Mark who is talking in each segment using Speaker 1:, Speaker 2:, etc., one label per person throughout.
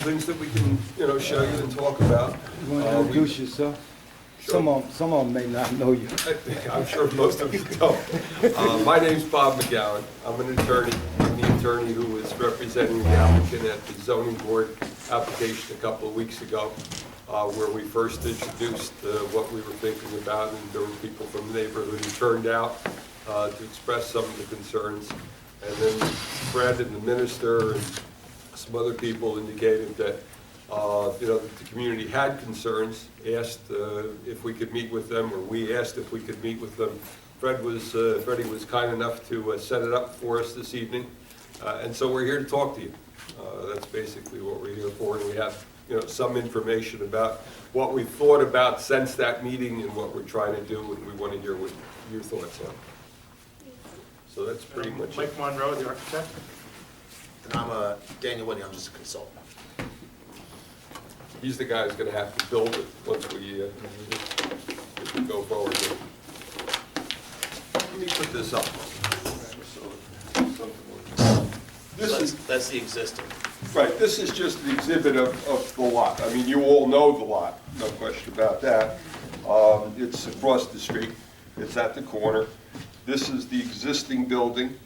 Speaker 1: things that we can, show you and talk about.
Speaker 2: You want to introduce yourself?
Speaker 1: Sure.
Speaker 2: Some of them may not know you.
Speaker 1: I'm sure most of you don't. My name's Bob McGowan. I'm an attorney. I'm the attorney who was representing the applicant at the zoning board application a couple of weeks ago, where we first introduced what we were thinking about, and there were people from the neighborhood who turned out to express some of the concerns. And then Fred and the minister and some other people indicated that that the community had concerns, asked if we could meet with them, or we asked if we could meet with them. Freddie was kind enough to set it up for us this evening, and so we're here to talk to you. That's basically what we're here for, and we have some information about what we've thought about since that meeting and what we're trying to do, and we want to hear what your thoughts are. So that's pretty much
Speaker 3: Mike
Speaker 1: it.
Speaker 3: Monroe, the architect.
Speaker 4: And I'm Daniel Whitney, I'm just a consultant.
Speaker 1: He's the guy who's going to have to build it once we go forward. Let me put this up.
Speaker 4: That's the existing.
Speaker 1: Right, this is just the exhibit of the lot. I mean, you all know the lot, no question about that. It's across the street, it's at the corner. This is the existing building.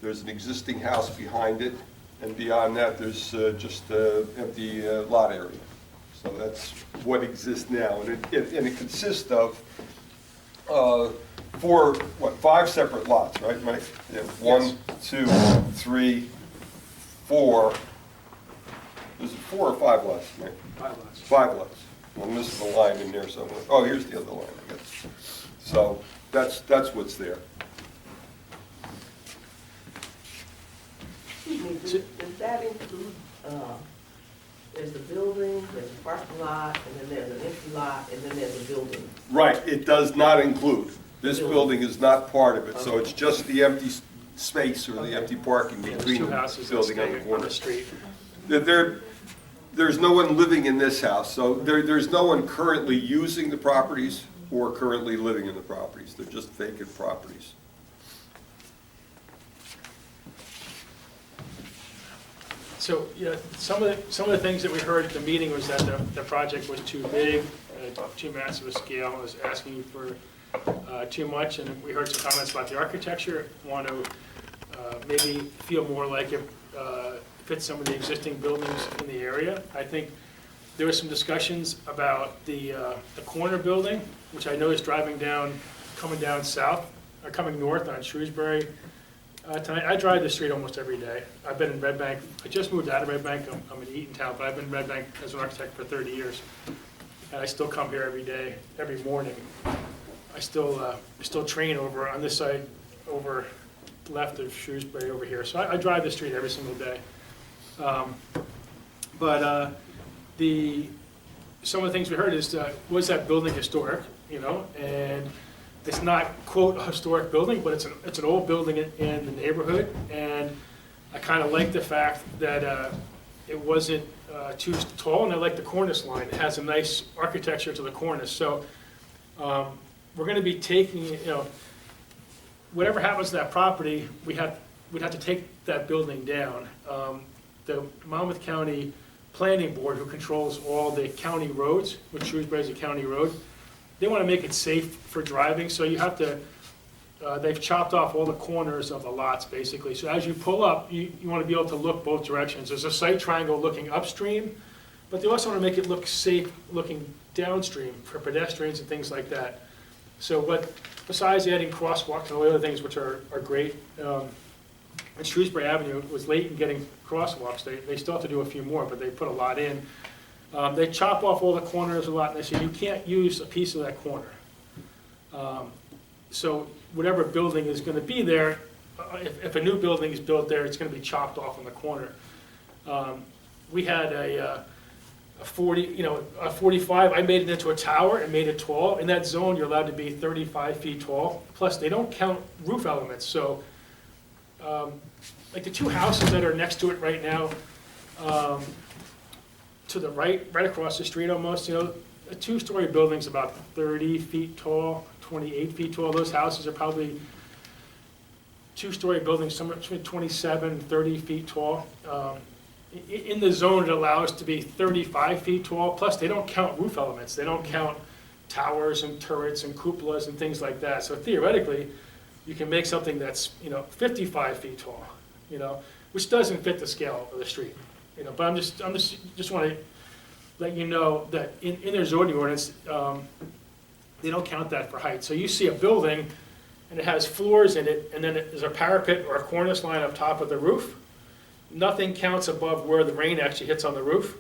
Speaker 1: There's an existing house behind it, and beyond that, there's just an empty lot area. So that's what exists now, and it consists of five separate lots, right, Mike? Yeah, 1, 2, 3, 4. Is it 4 or 5 lots, Mike?
Speaker 3: 5 lots.
Speaker 1: 5 lots. Well, I'm missing a line in there somewhere. Oh, here's the other line, I guess. So that's what's there.
Speaker 5: Excuse me, does that include, there's the building, there's a parking lot, and then there's an empty lot, and then there's a building?
Speaker 1: Right, it does not include. This building is not part of it, so it's just the empty space or the empty parking
Speaker 3: There's
Speaker 1: between
Speaker 3: two
Speaker 1: the
Speaker 3: houses that
Speaker 1: building and
Speaker 3: stay
Speaker 1: the
Speaker 3: on
Speaker 1: corner.
Speaker 3: the street.
Speaker 1: There's no one living in this house, so there's no one currently using the properties or currently living in the properties. They're just vacant properties.
Speaker 3: So, some of the things that we heard at the meeting was that the project was too big, too massive a scale, was asking for too much, and we heard some comments about the architecture, want to maybe feel more like it fits some of the existing buildings in the area. I think there was some discussions about the corner building, which I know is coming down south, or coming north on Shrewsbury. Tonight, I drive the street almost every day. I've been in Red Bank. I just moved out of Red Bank. I'm in Eatontown, but I've been in Red Bank as an architect for 30 years. And I still come here every day, every morning. I still train over on this side, over left of Shrewsbury over here. So I drive the street every single day. Some of the things we heard is, was that building historic, and it's not, quote, a historic building, but it's an old building in the neighborhood, and I kind of like the fact that it wasn't too tall, and I like the cornice line. It has a nice architecture to the cornice. So we're going to be taking, whatever happens to that property, we'd have to take that building down. The Monmouth County Planning Board, who controls all the county roads, which Shrewsbury is a county road, they want to make it safe for driving, so you have to, they've chopped off all the corners of the lots, basically. So as you pull up, you want to be able to look both directions. There's a sight triangle looking upstream, but they also want to make it look safe looking downstream for pedestrians and things like that. So, but besides adding crosswalks and all the other things which are great, and Shrewsbury Avenue was late in getting crosswalks. They still have to do a few more, but they put a lot in. They chop off all the corners a lot, and they say you can't use a piece of that corner. So whatever building is going to be there, if a new building is built there, it's going to be chopped off on the corner. We had a 45. I made it into a tower and made it tall. In that zone, you're allowed to be 35 feet tall. Plus, they don't count roof elements. So, like the two houses that are next to it right now. To the right across the street almost, a 2-story building's about 30 feet tall, 28 feet tall. Those houses are probably 2-story buildings, somewhere between 27 and 30 feet tall. in the zone, it allows to be 35 feet tall, plus they don't count roof elements. They don't count towers and turrets and cupolas and things like that. So theoretically, you can make something that's, 55 feet tall, which doesn't fit the scale of the street. But I'm just want to let you know that in their zoning ordinance, they don't count that for height. So you see a building, and it has floors in it, and then there's a parapet or a cornice line up top of the roof. Nothing counts above where the rain actually hits on the roof.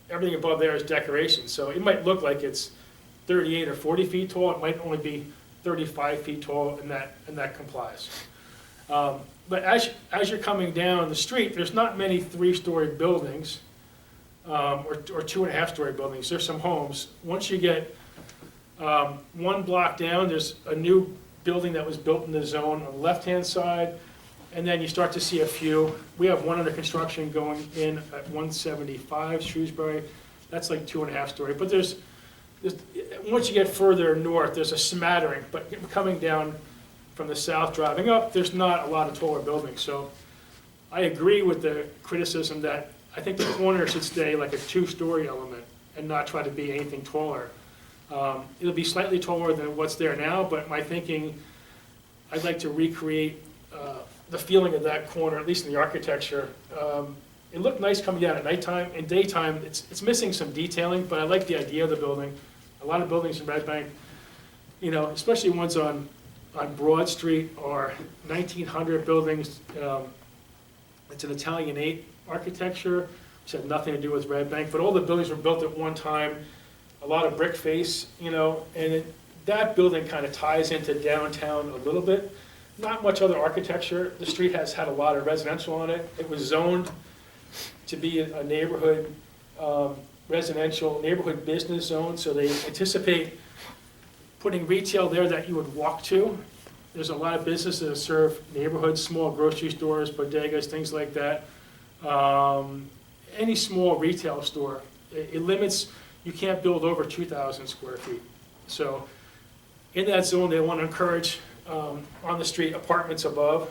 Speaker 3: Everything above there is decoration. So it might look like it's 38 or 40 feet tall. It might only be 35 feet tall, and that complies. But as you're coming down the street, there's not many 3-story buildings or 2.5-story buildings. There's some homes. Once you get one block down, there's a new building that was built in the zone on the left-hand side, and then you start to see a few. We have one under construction going in at 175 Shrewsbury. That's like 2.5-story. But there's once you get further north, there's a smattering. But coming down from the south, driving up, there's not a lot of taller buildings. So I agree with the criticism that I think the corner should stay like a 2-story element and not try to be anything taller. It'll be slightly taller than what's there now, but my thinking, I'd like to recreate the feeling of that corner, at least in the architecture. It looked nice coming down at nighttime. In daytime, it's missing some detailing, but I like the idea of the building. A lot of buildings in Red Bank, especially ones on Broad Street or 1900 buildings. It's an Italianate architecture, which had nothing to do with Red Bank, but all the buildings were built at one time. A lot of brick face, and that building kind of ties into downtown a little bit. Not much other architecture. The street has had a lot of residential on it. It was zoned to be a neighborhood residential, neighborhood business zone, so they anticipate putting retail there that you would walk to. There's a lot of businesses that serve neighborhoods, small grocery stores, bodegas, things like that. Any small retail store. It limits, you can't build over 2,000 square feet. So in that zone, they want to encourage on the street apartments above,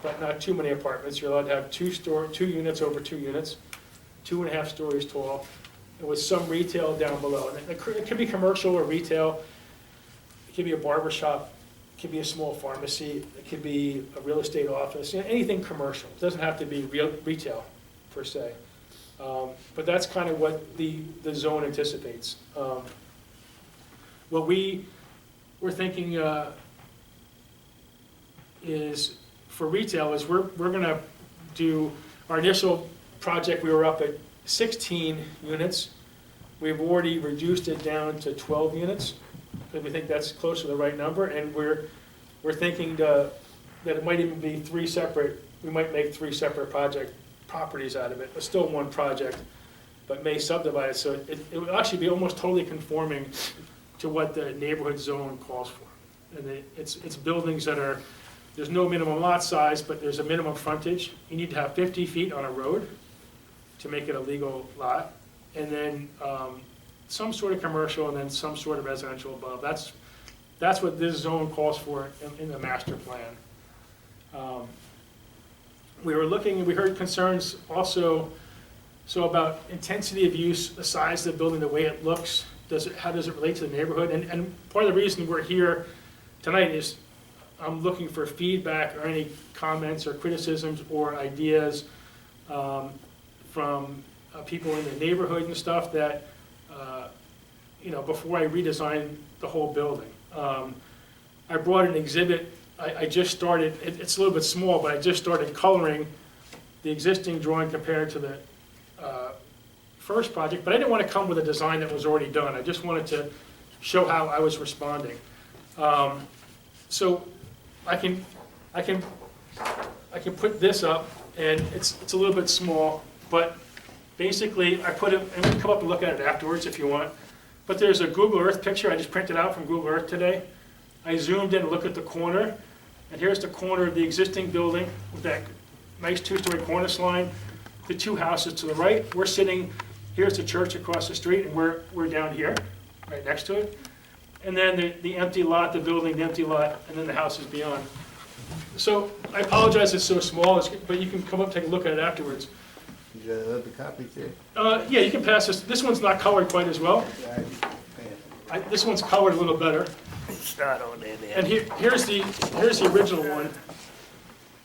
Speaker 3: but not too many apartments. You're allowed to have 2 units over 2 units, 2.5 stories tall, and with some retail down below. And it could be commercial or retail. It could be a barber shop. It could be a small pharmacy. It could be a real estate office. Anything commercial. It doesn't have to be retail per se. But that's kind of what the zone anticipates. What we're thinking is for retail is we're going to do our initial project. We were up at 16 units. We've already reduced it down to 12 units because we think that's close to the right number, and we're thinking that it might even be 3 separate. We might make 3 separate properties out of it, but still one project, but may subdivide it. So it would actually be almost totally conforming to what the neighborhood zone calls for. And it's buildings that are, there's no minimum lot size, but there's a minimum frontage. You need to have 50 feet on a road to make it a legal lot. And then some sort of commercial and then some sort of residential above. That's what this zone calls for in the master plan. We were looking, we heard concerns also, so about intensity of use, the size of the building, the way it looks, how does it relate to the neighborhood? And part of the reason we're here tonight is I'm looking for feedback or any comments or criticisms or ideas from people in the neighborhood and stuff that, before I redesign the whole building. I brought an exhibit. I just started, it's a little bit small, but I just started coloring the existing drawing compared to the first project, but I didn't want to come with a design that was already done. I just wanted to show how I was responding. So I can put this up, and it's a little bit small, but basically I put it, and we can come up and look at it afterwards if you want, but there's a Google Earth picture I just printed out from Google Earth today. I zoomed in and looked at the corner, and here's the corner of the existing building with that nice 2-story cornice line. The 2 houses to the right, we're sitting, here's the church across the street, and we're down here, right next to it. And then the empty lot, the building, the empty lot, and then the houses beyond. So I apologize it's so small, but you can come up and take a look at it afterwards.
Speaker 2: You got other copies there?
Speaker 3: Yeah, you can pass this. This one's not colored quite as well. This one's colored a little better.
Speaker 2: It's not on there.
Speaker 3: And here's the original one.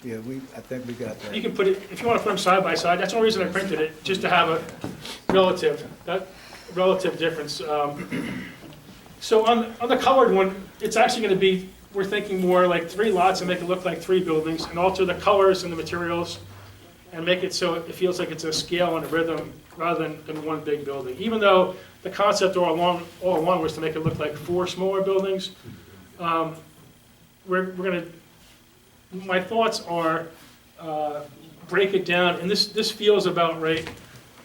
Speaker 2: Yeah, I think we got that.
Speaker 3: You can put it, if you want to put them side by side, that's the only reason I printed it, just to have a relative difference. So on the colored one, it's actually going to be, we're thinking more like 3 lots and make it look like 3 buildings, and alter the colors and the materials, and make it so it feels like it's a scale and a rhythm rather than one big building. Even though the concept all along was to make it look like 4 smaller buildings, we're going to, my thoughts are, break it down, and this feels about right.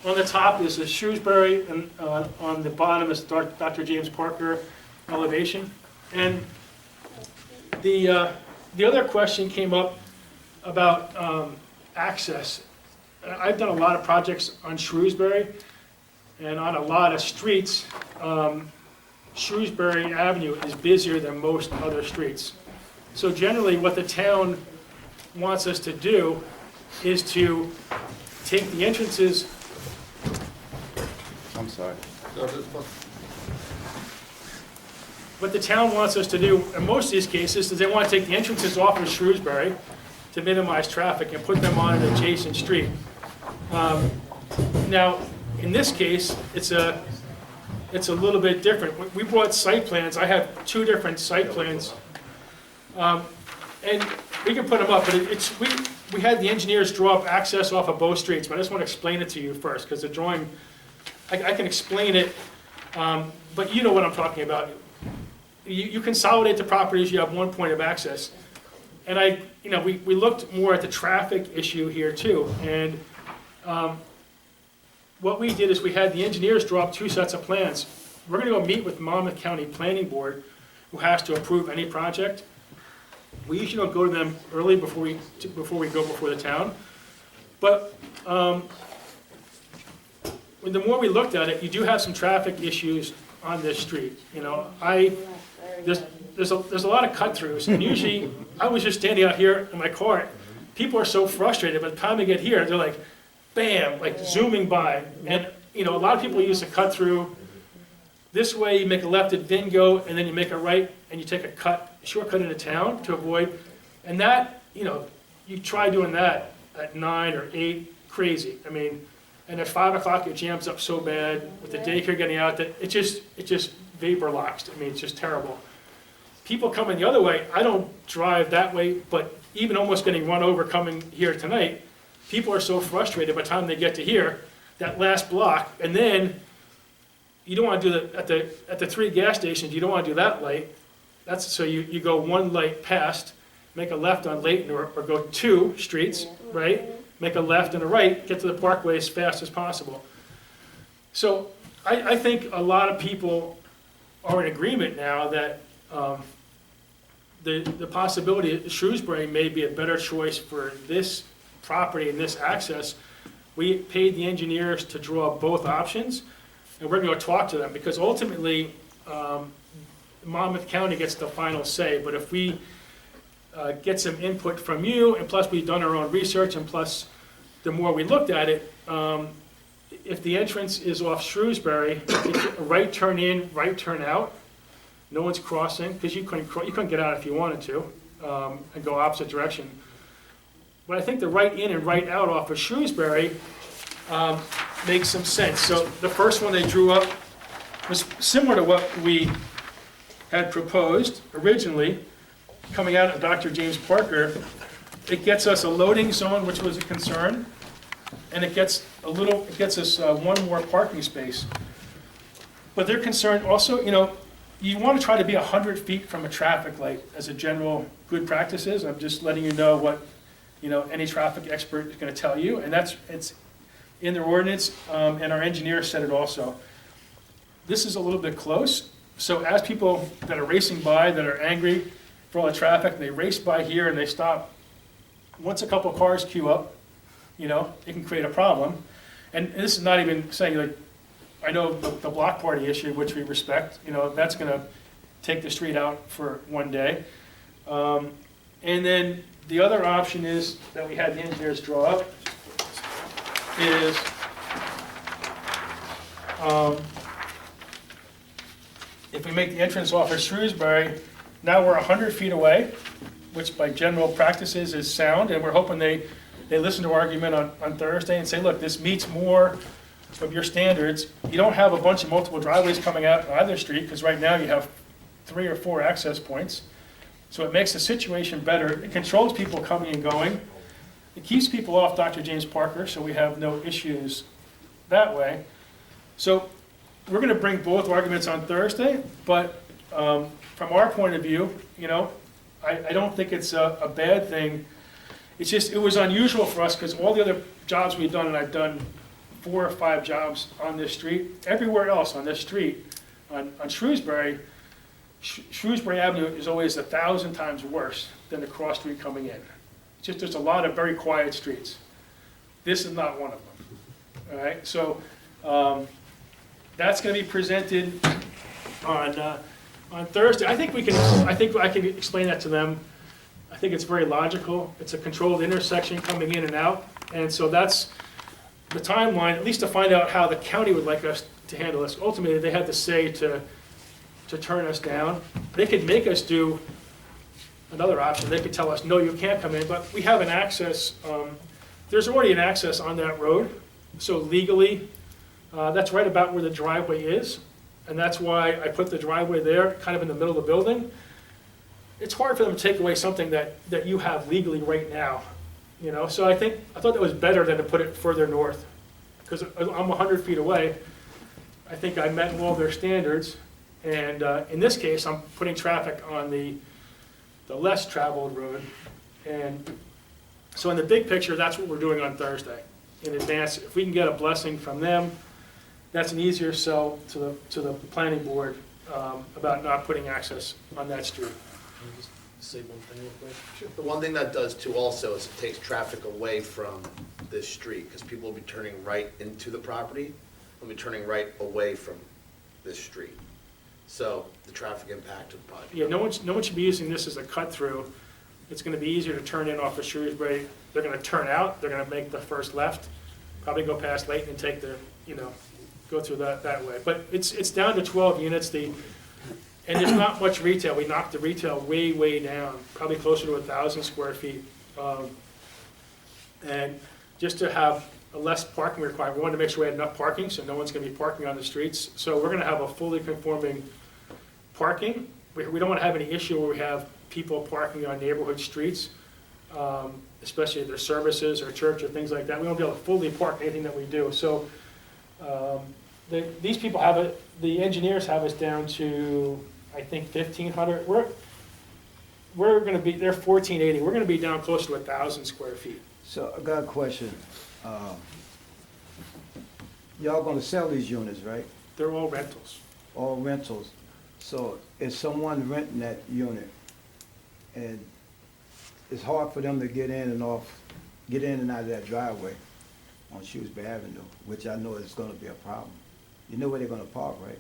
Speaker 3: On the top is the Shrewsbury, and on the bottom is Dr. James Parker elevation. And the other question came up about access. I've done a lot of projects on Shrewsbury, and on a lot of streets, Shrewsbury Avenue is busier than most other streets. So generally, what the town wants us to do is to take the entrances.
Speaker 2: I'm sorry.
Speaker 1: No, this one.
Speaker 3: What the town wants us to do in most of these cases is they want to take the entrances off of Shrewsbury to minimize traffic and put them on an adjacent street. Now, in this case, it's a little bit different. We brought site plans. I have 2 different site plans. And we can put them up, but we had the engineers draw up access off of both streets, but I just want to explain it to you first, because the drawing, I can explain it, but you know what I'm talking about. You consolidate the properties, you have 1 point of access. And we looked more at the traffic issue here too, and what we did is we had the engineers draw up 2 sets of plans. We're gonna go meet with Monmouth County Planning Board, who has to approve any project. We usually don't go to them early before we go before the town. But the more we looked at it, you do have some traffic issues on this street. You know, there's a lot of cut-throughs, and usually I was just standing out here in my car. People are so frustrated, by the time they get here, they're like, bam, like zooming by. And a lot of people use a cut-through. This way, you make a left at Vingo, and then you make a right, and you take a shortcut into town to avoid. And that, you try doing that at 9 or 8, crazy. I mean, and at 5 o'clock, it jams up so bad with the daycare getting out that it just vapor locks. I mean, it's just terrible. People coming the other way, I don't drive that way, but even almost getting run over coming here tonight, people are so frustrated by the time they get to here, that last block, and then you don't want to do at the 3 gas stations, you don't want to do that light. So you go 1 light past, make a left on Layton, or go 2 streets, right? Make a left and a right, get to the parkway as fast as possible. So I think a lot of people are in agreement now that the possibility that Shrewsbury may be a better choice for this property and this access. We paid the engineers to draw both options, and we're going to talk to them, because ultimately Monmouth County gets the final say. But if we get some input from you, and plus we've done our own research, and plus the more we looked at it, if the entrance is off Shrewsbury, it's a right turn in, right turn out. No one's crossing, because you couldn't get out if you wanted to, and go opposite direction. But I think the right in and right out off of Shrewsbury makes some sense. So the first one they drew up was similar to what we had proposed originally, coming out of Dr. James Parker. It gets us a loading zone, which was a concern, and it gets us 1 more parking space. But they're concerned also, you want to try to be 100 feet from a traffic light as a general good practices. I'm just letting you know what any traffic expert is going to tell you, and it's in their ordinance, and our engineer said it also. This is a little bit close, so as people that are racing by, that are angry for all the traffic, they race by here and they stop. Once a couple cars queue up, it can create a problem. And this is not even saying, like, I know the block party issue, which we respect, that's going to take the street out for 1 day. And then the other option is that we had the engineers draw up is, if we make the entrance off of Shrewsbury, now we're 100 feet away, which by general practices is sound, and we're hoping they listen to our argument on Thursday and say, look, this meets more of your standards. You don't have a bunch of multiple driveways coming out on either street, because right now you have 3 or 4 access points. So it makes the situation better. It controls people coming and going. It keeps people off Dr. James Parker, so we have no issues that way. So we're gonna bring both arguments on Thursday, but from our point of view, you know, I don't think it's a bad thing. It's just, it was unusual for us, because all the other jobs we've done, and I've done 4 or 5 jobs on this street, everywhere else on this street, on Shrewsbury, Shrewsbury Avenue is always 1,000 times worse than the cross street coming in. It's just, there's a lot of very quiet streets. This is not one of them, all right? So that's gonna be presented on Thursday. I think I can explain that to them. I think it's very logical. It's a controlled intersection coming in and out, and so that's the timeline, at least to find out how the county would like us to handle this. Ultimately, they had to say to turn us down. They could make us do another option. They could tell us, no, you can't come in, but we have an access, there's already an access on that road, so legally, that's right about where the driveway is, and that's why I put the driveway there, kind of in the middle of the building. It's hard for them to take away something that you have legally right now, you know? So I thought that was better than to put it further north, because I'm 100 feet away. I think I met all their standards, and in this case, I'm putting traffic on the less traveled road. And so in the big picture, that's what we're doing on Thursday in advance. If we can get a blessing from them, that's an easier sell to the planning board about not putting access on that street.
Speaker 4: Can I just say one thing real quick? Sure. The one thing that does too also is it takes traffic away from this street, because people will be turning right into the property, will be turning right away from this street. So the traffic impact would probably be.
Speaker 3: Yeah, no one should be using this as a cut-through. It's gonna be easier to turn in off of Shrewsbury. They're gonna turn out, they're gonna make the first left, probably go past Layton and take the, you know, go through that way. But it's down to 12 units, and there's not much retail. We knocked the retail way, way down, probably closer to 1,000 square feet. And just to have a less parking requirement, we wanted to make sure we had enough parking, so no one's gonna be parking on the streets. So we're gonna have a fully conforming parking. We don't wanna have any issue where we have people parking on neighborhood streets, especially if there's services or church or things like that. We won't be able to fully park anything that we do. So these people have it, the engineers have us down to, I think, 1,500. We're gonna be, they're 1,480. We're gonna be down close to 1,000 square feet.
Speaker 2: So I got a question. Y'all gonna sell these units, right?
Speaker 3: They're all rentals.
Speaker 2: All rentals. So is someone renting that unit, and it's hard for them to get in and out of that driveway on Shrewsbury Avenue, which I know is gonna be a problem. You know where they're gonna park, right?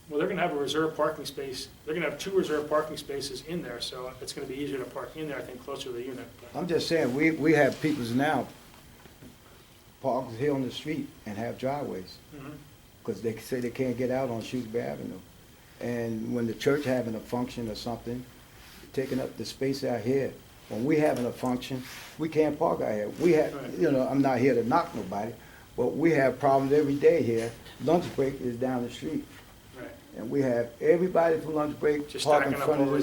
Speaker 3: Well, they're gonna have a reserved parking space. They're gonna have 2 reserved parking spaces in there, so it's gonna be easier to park in there, I think, closer to the unit.
Speaker 2: I'm just saying, we have peoples now park here on the street and have driveways,
Speaker 3: Mhm.
Speaker 2: because they say they can't get out on Shrewsbury Avenue. And when the church having a function or something, taking up the space out here, when we having a function, we can't park out here. We have,
Speaker 3: Right.
Speaker 2: you know, I'm not here to knock nobody, but we have problems every day here. Lunch break is down the street,
Speaker 3: Right.
Speaker 2: and we have everybody from lunch break
Speaker 3: Just
Speaker 2: parking in
Speaker 3: stacking up
Speaker 2: front of
Speaker 3: over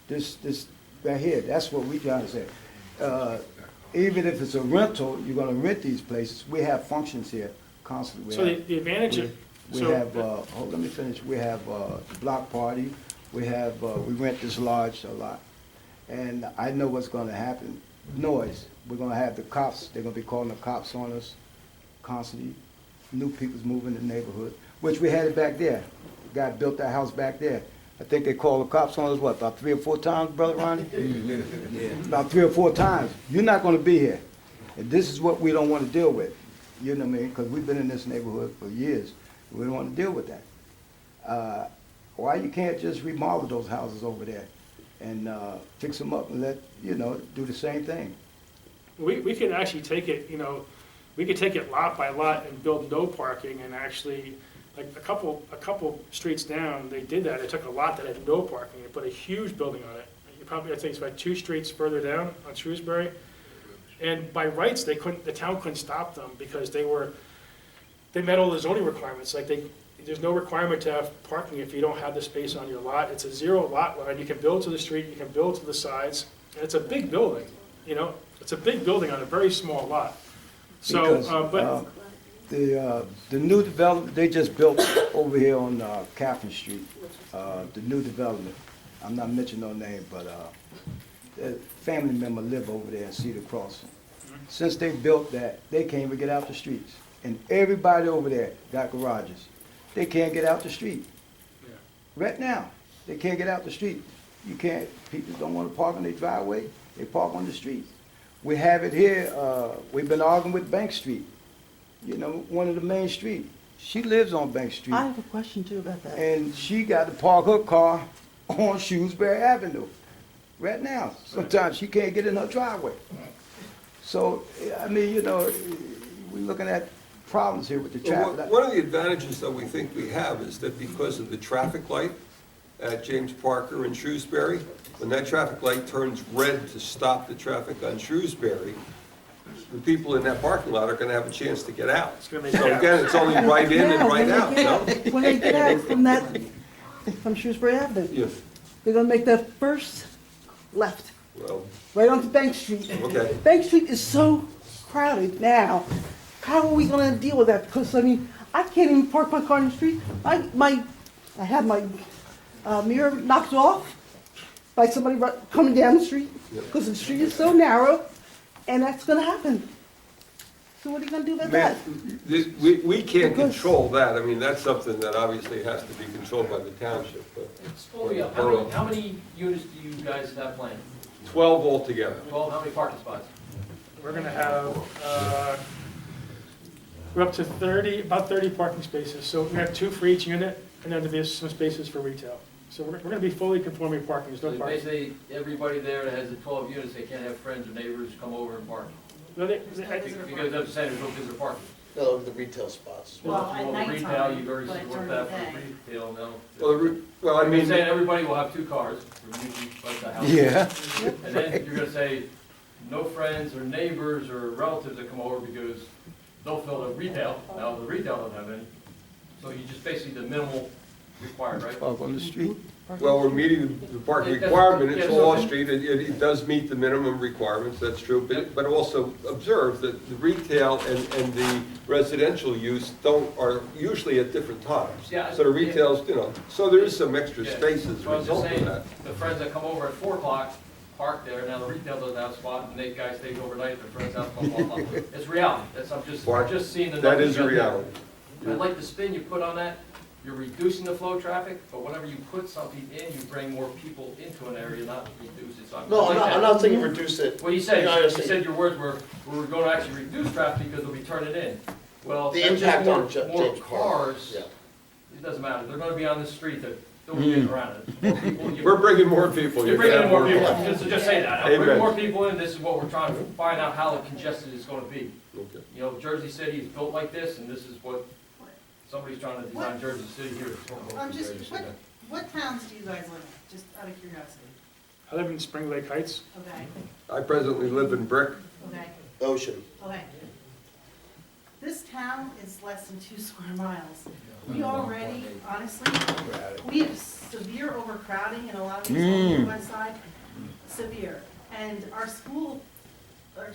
Speaker 2: this,
Speaker 3: there.
Speaker 2: this right here. That's what we trying to say. Even if it's a rental, you're gonna rent these places. We have functions here constantly.
Speaker 3: So the advantage of,
Speaker 2: We
Speaker 3: so,
Speaker 2: have, let me finish, we have block party, we have, we rent this lodge a lot. And I know what's gonna happen, noise, we're gonna have the cops, they're gonna be calling the cops on us constantly. New people's moving in the neighborhood, which we had it back there. Guy built that house back there. I think they called the cops on us, what, about 3 or 4 times, Brother Ronnie? About 3 or 4 times. You're not gonna be here. And this is what we don't wanna deal with, you know what I mean? Because we've been in this neighborhood for years. We don't want to deal with that. Why you can't just remodel those houses over there and fix them up and let, you know, do the same thing?
Speaker 3: we can actually take it, you know, we could take it lot by lot and build no parking, and actually, like a couple streets down, they did that. They took a lot that had no parking and put a huge building on it. You probably, I think it's about 2 streets further down on Shrewsbury. And by rights, the town couldn't stop them because they met all the zoning requirements. Like there's no requirement to have parking if you don't have the space on your lot. It's a 0 lot line. You can build to the street, you can build to the sides. And it's a big building, you know? It's a big building on a very small lot. So,
Speaker 2: Because, the new development, they just built over here on Catherine Street, the new development. I'm not mentioning no name, but a family member live over there in Cedar Crossing. Since they built that, they can't even get out the streets. And everybody over there got garages. They can't get out the street.
Speaker 3: yeah.
Speaker 2: Right now, they can't get out the street. You can't, people don't want to park on their driveway, they park on the street. We have it here, we've been arguing with Bank Street, you know, one of the main streets. She lives on Bank Street,
Speaker 6: I have a question too about that.
Speaker 2: and she got to park her car on Shrewsbury Avenue. Right now, sometimes she can't get in her driveway. So, I mean, you know, we're looking at problems here with the
Speaker 1: Well,
Speaker 2: traffic.
Speaker 1: one of the advantages that we think we have is that because of the traffic light at James Parker and Shrewsbury, when that traffic light turns red to stop the traffic on Shrewsbury, the people in that parking lot are gonna have a chance to get out.
Speaker 3: It's gonna make
Speaker 1: So
Speaker 3: chaos.
Speaker 1: again, it's only right in
Speaker 6: Yeah,
Speaker 1: and
Speaker 6: when
Speaker 1: right
Speaker 6: they
Speaker 1: out,
Speaker 6: get
Speaker 1: no?
Speaker 6: When they get out from Shrewsbury Avenue,
Speaker 1: Yeah,
Speaker 6: they're gonna make that first left,
Speaker 1: well,
Speaker 6: right onto Bank Street.
Speaker 1: okay.
Speaker 6: Bank Street is so crowded now. How are we gonna deal with that? Because, I mean, I can't even park my car in the street. I had my mirror knocked off by somebody coming down the street because the street is so narrow, and that's gonna happen. So what are you gonna do about that?
Speaker 1: Man, we can't control that. I mean, that's something that obviously has to be controlled by the township, but
Speaker 7: It's fully up. How many units do you guys have planned?
Speaker 1: 12 altogether.
Speaker 7: 12, how many parking spots?
Speaker 3: We're gonna have, we're up to 30, about 30 parking spaces. So we have 2 for each unit, and then there's some spaces for retail. So we're gonna be fully conforming parking, there's
Speaker 7: So
Speaker 3: no parking.
Speaker 7: basically, everybody there that has the 12 units, they can't have friends or neighbors come over and park.
Speaker 3: No,
Speaker 7: Because I'm saying there's no visitor parking.
Speaker 4: No, the retail spots.
Speaker 5: Well, at
Speaker 7: Retail,
Speaker 5: nighttime,
Speaker 7: you've already
Speaker 5: but
Speaker 7: worked
Speaker 5: during
Speaker 7: that
Speaker 5: the
Speaker 7: for
Speaker 5: day.
Speaker 7: retail, no.
Speaker 1: Well, I
Speaker 7: You're
Speaker 1: mean,
Speaker 7: saying everybody will have 2 cars, or usually like the house.
Speaker 2: Yeah.
Speaker 7: And then you're gonna say, no friends or neighbors or relatives that come over because they'll fill the retail. Now, the retail doesn't have any. So you just basically the minimal required, right?
Speaker 2: Park on the street.
Speaker 1: well, we're meeting the parking
Speaker 7: It doesn't-
Speaker 1: requirement, it's
Speaker 7: yeah, so-
Speaker 1: all street, it does meet the minimum requirements, that's true, but also observe that the retail and the residential use are usually at different times.
Speaker 7: Yeah,
Speaker 1: So the retail's, you know, so there is some extra
Speaker 7: Yeah.
Speaker 1: space as
Speaker 7: So
Speaker 1: a
Speaker 7: I was just
Speaker 1: result of
Speaker 7: saying,
Speaker 1: that.
Speaker 7: the friends that come over at 4 o'clock, park there, now the retail doesn't have a spot, and the guy stays overnight at their friend's house, blah, blah, blah. It's reality, I'm just seeing the
Speaker 1: That
Speaker 7: numbers.
Speaker 1: is a
Speaker 7: out there.
Speaker 1: reality.
Speaker 7: I like the spin you put on that, you're reducing the flow of traffic, but whenever you put something in, you bring more people into an area, not reduce it, so I
Speaker 4: No,
Speaker 7: like that.
Speaker 4: I'm not saying reduce it.
Speaker 7: Well, you said,
Speaker 4: No, I
Speaker 7: you
Speaker 4: understand.
Speaker 7: said your words were, we're gonna actually reduce traffic because they'll be turning in. Well,
Speaker 4: The
Speaker 7: that's just
Speaker 4: impact on
Speaker 7: more
Speaker 4: James Park.
Speaker 7: cars,
Speaker 4: Yeah.
Speaker 7: it doesn't matter, they're gonna be on the street that don't be getting around it. More people, you-
Speaker 1: We're bringing more people.
Speaker 7: You're
Speaker 1: You're gonna
Speaker 7: bringing
Speaker 1: have
Speaker 7: more people,
Speaker 1: people.
Speaker 7: just say that,
Speaker 1: Amen.
Speaker 7: bring more people in, this is what we're trying to find out how congested it's gonna be.
Speaker 1: Okay.
Speaker 7: You know, Jersey City is built like this, and this is what, somebody's trying to design Jersey City here.
Speaker 8: I'm just, what towns do you guys live in, just out of curiosity?
Speaker 3: I live in Spring Lake Heights.
Speaker 8: Okay,
Speaker 1: I presently live in Brick.
Speaker 8: okay,
Speaker 4: Ocean.
Speaker 8: okay. This town is less than 2 square miles. We already, honestly, we have severe overcrowding in a lot of these homes on the west side, severe. And our school, our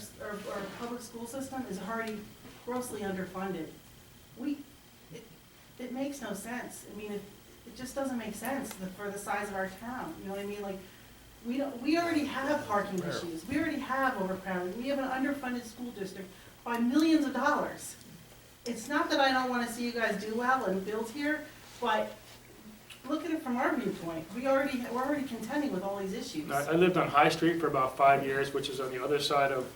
Speaker 8: public school system is already grossly underfunded. It makes no sense. I mean, it just doesn't make sense for the size of our town, you know what I mean? Like, we already have parking issues, we already have overcrowding, we have an underfunded school district by millions of dollars. It's not that I don't wanna see you guys do well and build here, but look at it from our viewpoint, we're already contending with all these issues.
Speaker 3: I lived on High Street for about 5 years, which is on the other side of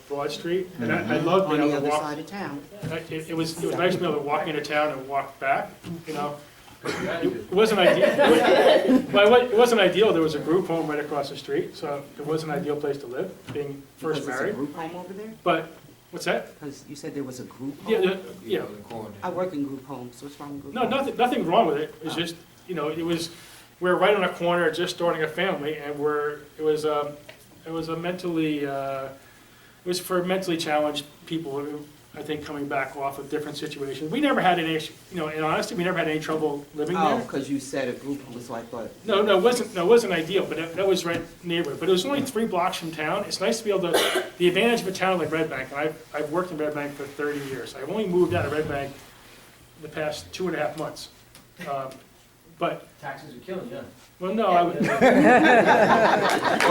Speaker 3: Broad Street. And I loved being
Speaker 6: On the
Speaker 3: able to
Speaker 6: other
Speaker 3: walk.
Speaker 6: side of town.
Speaker 3: It was nice to be able to walk into town and walk back, you know?
Speaker 7: It
Speaker 3: It wasn't ideal, well, it wasn't ideal, there was a group home right across the street, so it was an ideal place to live, being first
Speaker 6: Was this a
Speaker 3: married.
Speaker 6: group home over there?
Speaker 3: But What's that?
Speaker 9: Because you said there was a group
Speaker 3: Yeah,
Speaker 9: home?
Speaker 3: yeah.
Speaker 9: I work in group homes, what's wrong with group
Speaker 3: No,
Speaker 9: homes?
Speaker 3: nothing wrong with it. It's
Speaker 9: Oh.
Speaker 3: just, we're right on a corner, just starting a family, and it was a mentally, it was for mentally challenged people who, I think, coming back off of different situations. We never had any, in honesty, we never had any trouble living
Speaker 9: Oh,
Speaker 3: there.
Speaker 9: because you said a group home, so I thought.
Speaker 3: No, it wasn't ideal, but that was right neighborhood. But it was only 3 blocks from town. It's nice to be able to, the advantage of a town like Red Bank, and I've worked in Red Bank for 30 years. I've only moved out of Red Bank the past 2.5 months. But,
Speaker 7: Taxes are killing you.
Speaker 3: well, no, I would,
Speaker 1: Oh,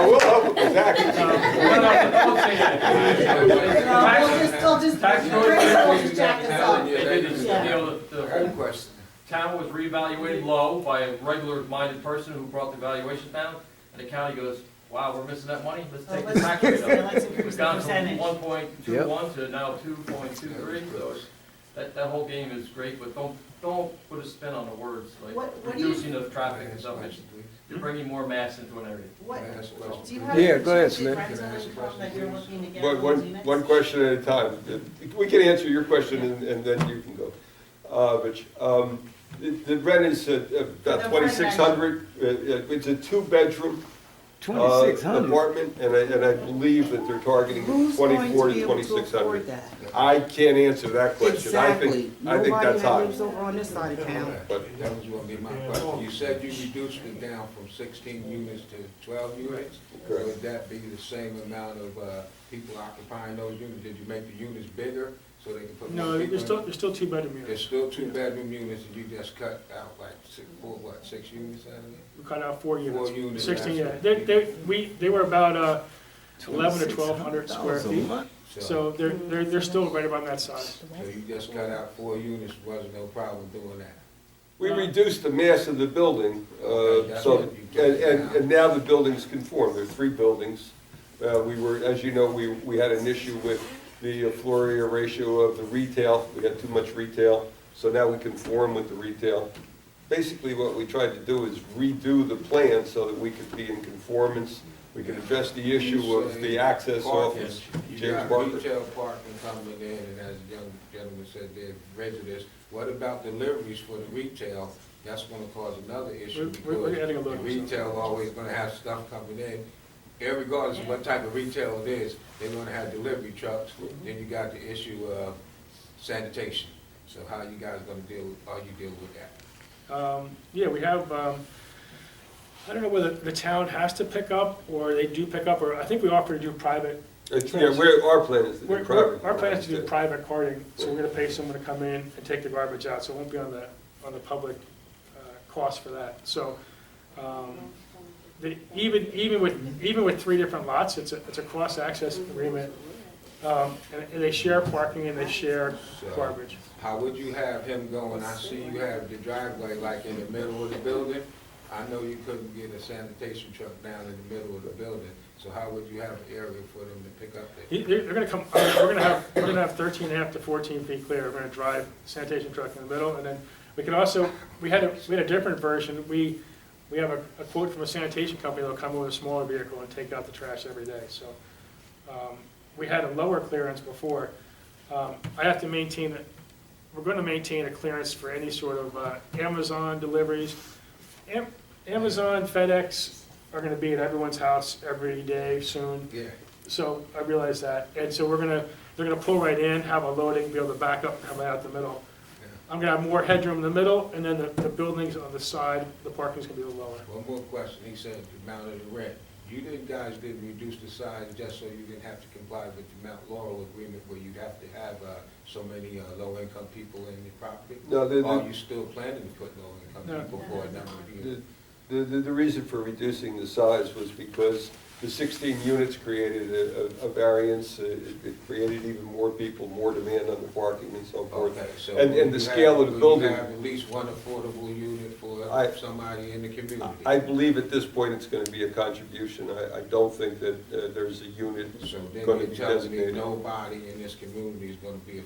Speaker 1: we'll help with that.
Speaker 7: Don't say that.
Speaker 8: I'll just
Speaker 7: Tax
Speaker 8: bring
Speaker 7: code-
Speaker 8: the jackets on.
Speaker 7: They did this, the whole
Speaker 10: question.
Speaker 7: town was reevaluated low by a regular-minded person who brought the valuation down, and the county goes, wow, we're missing that money, let's take the tax rate up.
Speaker 8: Let's
Speaker 7: It
Speaker 8: increase
Speaker 7: was
Speaker 8: the
Speaker 7: down from
Speaker 8: percentage.
Speaker 7: 1.21 to now 2.23, so that whole game is great, but don't put a spin on the words, like
Speaker 8: What do you-
Speaker 7: reducing the traffic and stuff. You're bringing more mass into an area.
Speaker 8: What,
Speaker 10: Can I ask a question?
Speaker 8: do you have
Speaker 2: Yeah,
Speaker 8: a
Speaker 2: go ahead,
Speaker 8: projected
Speaker 2: Smith.
Speaker 8: rental income that you're looking to get
Speaker 1: One,
Speaker 8: on those
Speaker 1: one,
Speaker 8: units?
Speaker 1: one question at a time. We can answer your question and then you can go. Rich, the rent is about
Speaker 8: No,
Speaker 1: 2,600. It's a 2-bedroom
Speaker 2: 2,600?
Speaker 1: apartment, and I believe that they're targeting
Speaker 9: Who's going
Speaker 1: 24
Speaker 9: to
Speaker 1: to
Speaker 9: be able to afford
Speaker 1: 2,600.
Speaker 9: that?
Speaker 1: I can't answer that question.
Speaker 9: Exactly.
Speaker 1: I think
Speaker 9: Nobody
Speaker 1: that's
Speaker 9: that
Speaker 1: high.
Speaker 9: lives over on this side of town.
Speaker 1: But
Speaker 10: That was gonna be my question. You said you reduced it down from 16 units to 12 units?
Speaker 1: Correct.
Speaker 10: Would that be the same amount of people occupying those units? Did you make the units bigger so they can put more
Speaker 3: no,
Speaker 10: people in?
Speaker 3: there's still 2-bedroom
Speaker 10: There's
Speaker 3: units.
Speaker 10: still 2-bedroom units, and you just cut out like 6 units out of it?
Speaker 3: We cut out 4 units.
Speaker 10: 4 units.
Speaker 3: 16, yeah. They were about 1,100 to 1,200 square feet. So they're still right around that size.
Speaker 10: So you just cut out 4 units, wasn't no problem doing that?
Speaker 1: we reduced the mass of the building,
Speaker 10: That's
Speaker 1: so,
Speaker 10: what you took down.
Speaker 1: and now the buildings conform. There are 3 buildings. As you know, we had an issue with the floor area ratio of the retail. We had too much retail, so now we conform with the retail. Basically, what we tried to do is redo the plan so that we could be in conformance. We could address the issue of the access off of
Speaker 10: You
Speaker 1: James
Speaker 10: got
Speaker 1: Barker.
Speaker 10: retail parking coming in, and as the young gentleman said, they're residents. What about deliveries for the retail? That's gonna cause another issue
Speaker 3: We're
Speaker 10: because
Speaker 3: adding a
Speaker 10: the
Speaker 3: little.
Speaker 10: retail always gonna have stuff coming in. Irregardless of what type of retail it is, they're gonna have delivery trucks. Then you got the issue of sanitation. So how you guys gonna are you dealing with that?
Speaker 3: Yeah, we have, I don't know whether the town has to pick up, or they do pick up, or I think we offer to do private.
Speaker 1: Yeah, our plan is to do private.
Speaker 3: Our plan is to do private carting, so we're gonna pay someone to come in and take the garbage out, so it won't be on the public cost for that. So, even with 3 different lots, it's a cross-access agreement, and they share parking and they share garbage.
Speaker 10: How would you have him going? I see you have the driveway like in the middle of the building. I know you couldn't get a sanitation truck down in the middle of the building, so how would you have an area for them to pick up there?
Speaker 3: They're gonna come, we're gonna have 13.5 to 14 feet clear. We're gonna drive sanitation truck in the middle, and then we can also, we had a different version. We have a quote from a sanitation company that'll come with a smaller vehicle and take out the trash every day, so. We had a lower clearance before. I have to maintain that, we're gonna maintain a clearance for any sort of Amazon deliveries. Amazon, FedEx are gonna be at everyone's house every day soon.
Speaker 10: Yeah.
Speaker 3: So I realize that, and so they're gonna pull right in, have a loading, be able to back up and come out the middle. I'm gonna have more headroom in the middle, and then the buildings on the side, the parking's gonna be a little lower.
Speaker 10: One more question. He said the amount of the rent. You guys didn't reduce the size just so you didn't have to comply with the Mount Laurel agreement where you'd have to have so many low-income people in the property?
Speaker 1: No,
Speaker 10: Are you still planning to put low-income
Speaker 3: No.
Speaker 10: people for a number of years?
Speaker 1: The reason for reducing the size was because the 16 units created a variance. It created even more people, more demand on the parking and so forth.
Speaker 10: Okay, so
Speaker 1: And
Speaker 10: will
Speaker 1: the
Speaker 10: you
Speaker 1: scale of the building.
Speaker 10: Will you have at least one affordable unit for somebody in the community?
Speaker 1: I believe at this point it's going to be a contribution. I don't think that there's a unit
Speaker 10: So then
Speaker 1: going to
Speaker 10: you're
Speaker 1: be
Speaker 10: telling me
Speaker 1: designated.
Speaker 10: nobody in this community is gonna be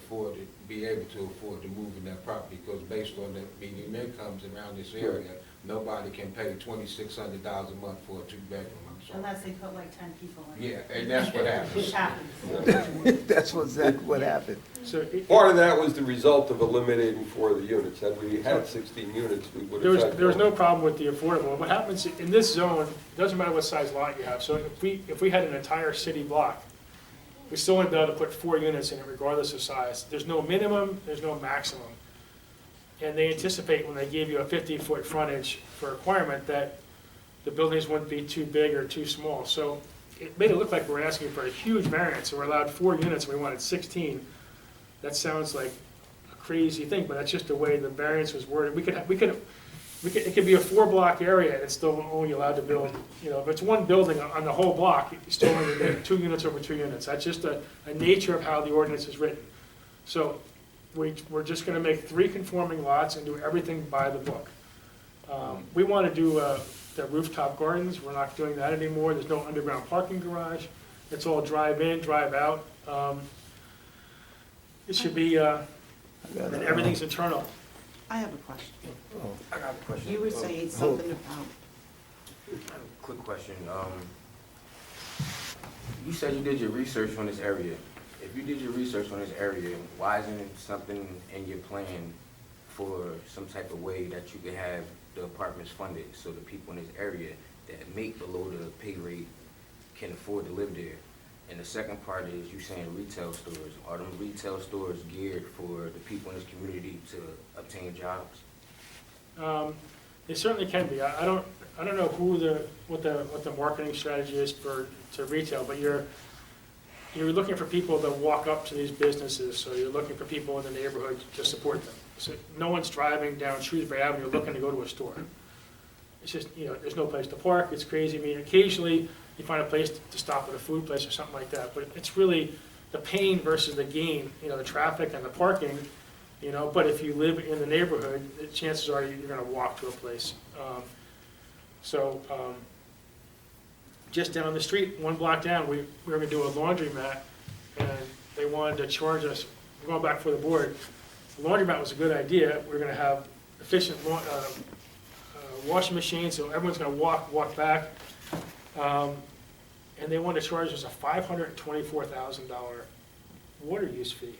Speaker 10: able to afford to move in that property, because based on the median incomes around this area, nobody can pay $2,600 a month for a 2-bedroom. I'm So,
Speaker 8: Unless they put like 10 people in.
Speaker 10: yeah, and that's what
Speaker 8: Which
Speaker 10: happens.
Speaker 8: happens.
Speaker 2: That's exactly what happened.
Speaker 3: So
Speaker 1: Part of that was the result of eliminating 4 of the units. Had we had 16 units, we would have had.
Speaker 3: there was no problem with the affordable. What happens in this zone, it doesn't matter what size lot you have. So if we had an entire city block, we still wouldn't be able to put 4 units in it regardless of size. There's no minimum, there's no maximum. And they anticipate when they gave you a 50-foot frontage for requirement that the buildings wouldn't be too big or too small. So it made it look like we're asking for a huge variance, and we're allowed 4 units, and we wanted 16. That sounds like a crazy thing, but that's just the way the variance was worded. It could be a 4-block area, and it's still only allowed to build, if it's one building on the whole block, you still only make 2 units over 2 units. That's just a nature of how the ordinance is written. So we're just gonna make 3 conforming lots and do everything by the book. We wanna do the rooftop gardens. We're not doing that anymore. There's no underground parking garage. It's all drive in, drive out. It should be, and everything's internal.
Speaker 9: I have a question.
Speaker 11: I got a question.
Speaker 9: You were saying something about,
Speaker 11: Quick question. You said you did your research on this area. If you did your research on this area, why isn't it something in your plan for some type of way that you could have the apartments funded so the people in this area that make below the pay rate can afford to live there? And the second part is you saying retail stores. Are them retail stores geared for the people in this community to obtain jobs?
Speaker 3: They certainly can be. I don't know what the marketing strategy is to retail, but you're looking for people that walk up to these businesses, so you're looking for people in the neighborhood to support them. So no one's driving down Shrewsbury Avenue looking to go to a store. It's just, there's no place to park, it's crazy. I mean, occasionally you find a place to stop at a food place or something like that, but it's really the pain versus the gain, the traffic and the parking, but if you live in the neighborhood, the chances are you're gonna walk to a place. Just down the street, 1 block down, we were gonna do a laundromat, and they wanted to charge us, we're going back for the board, the laundromat was a good idea, we're gonna have efficient washing machines, so everyone's gonna walk back, and they wanted to charge us a $524,000 water use fee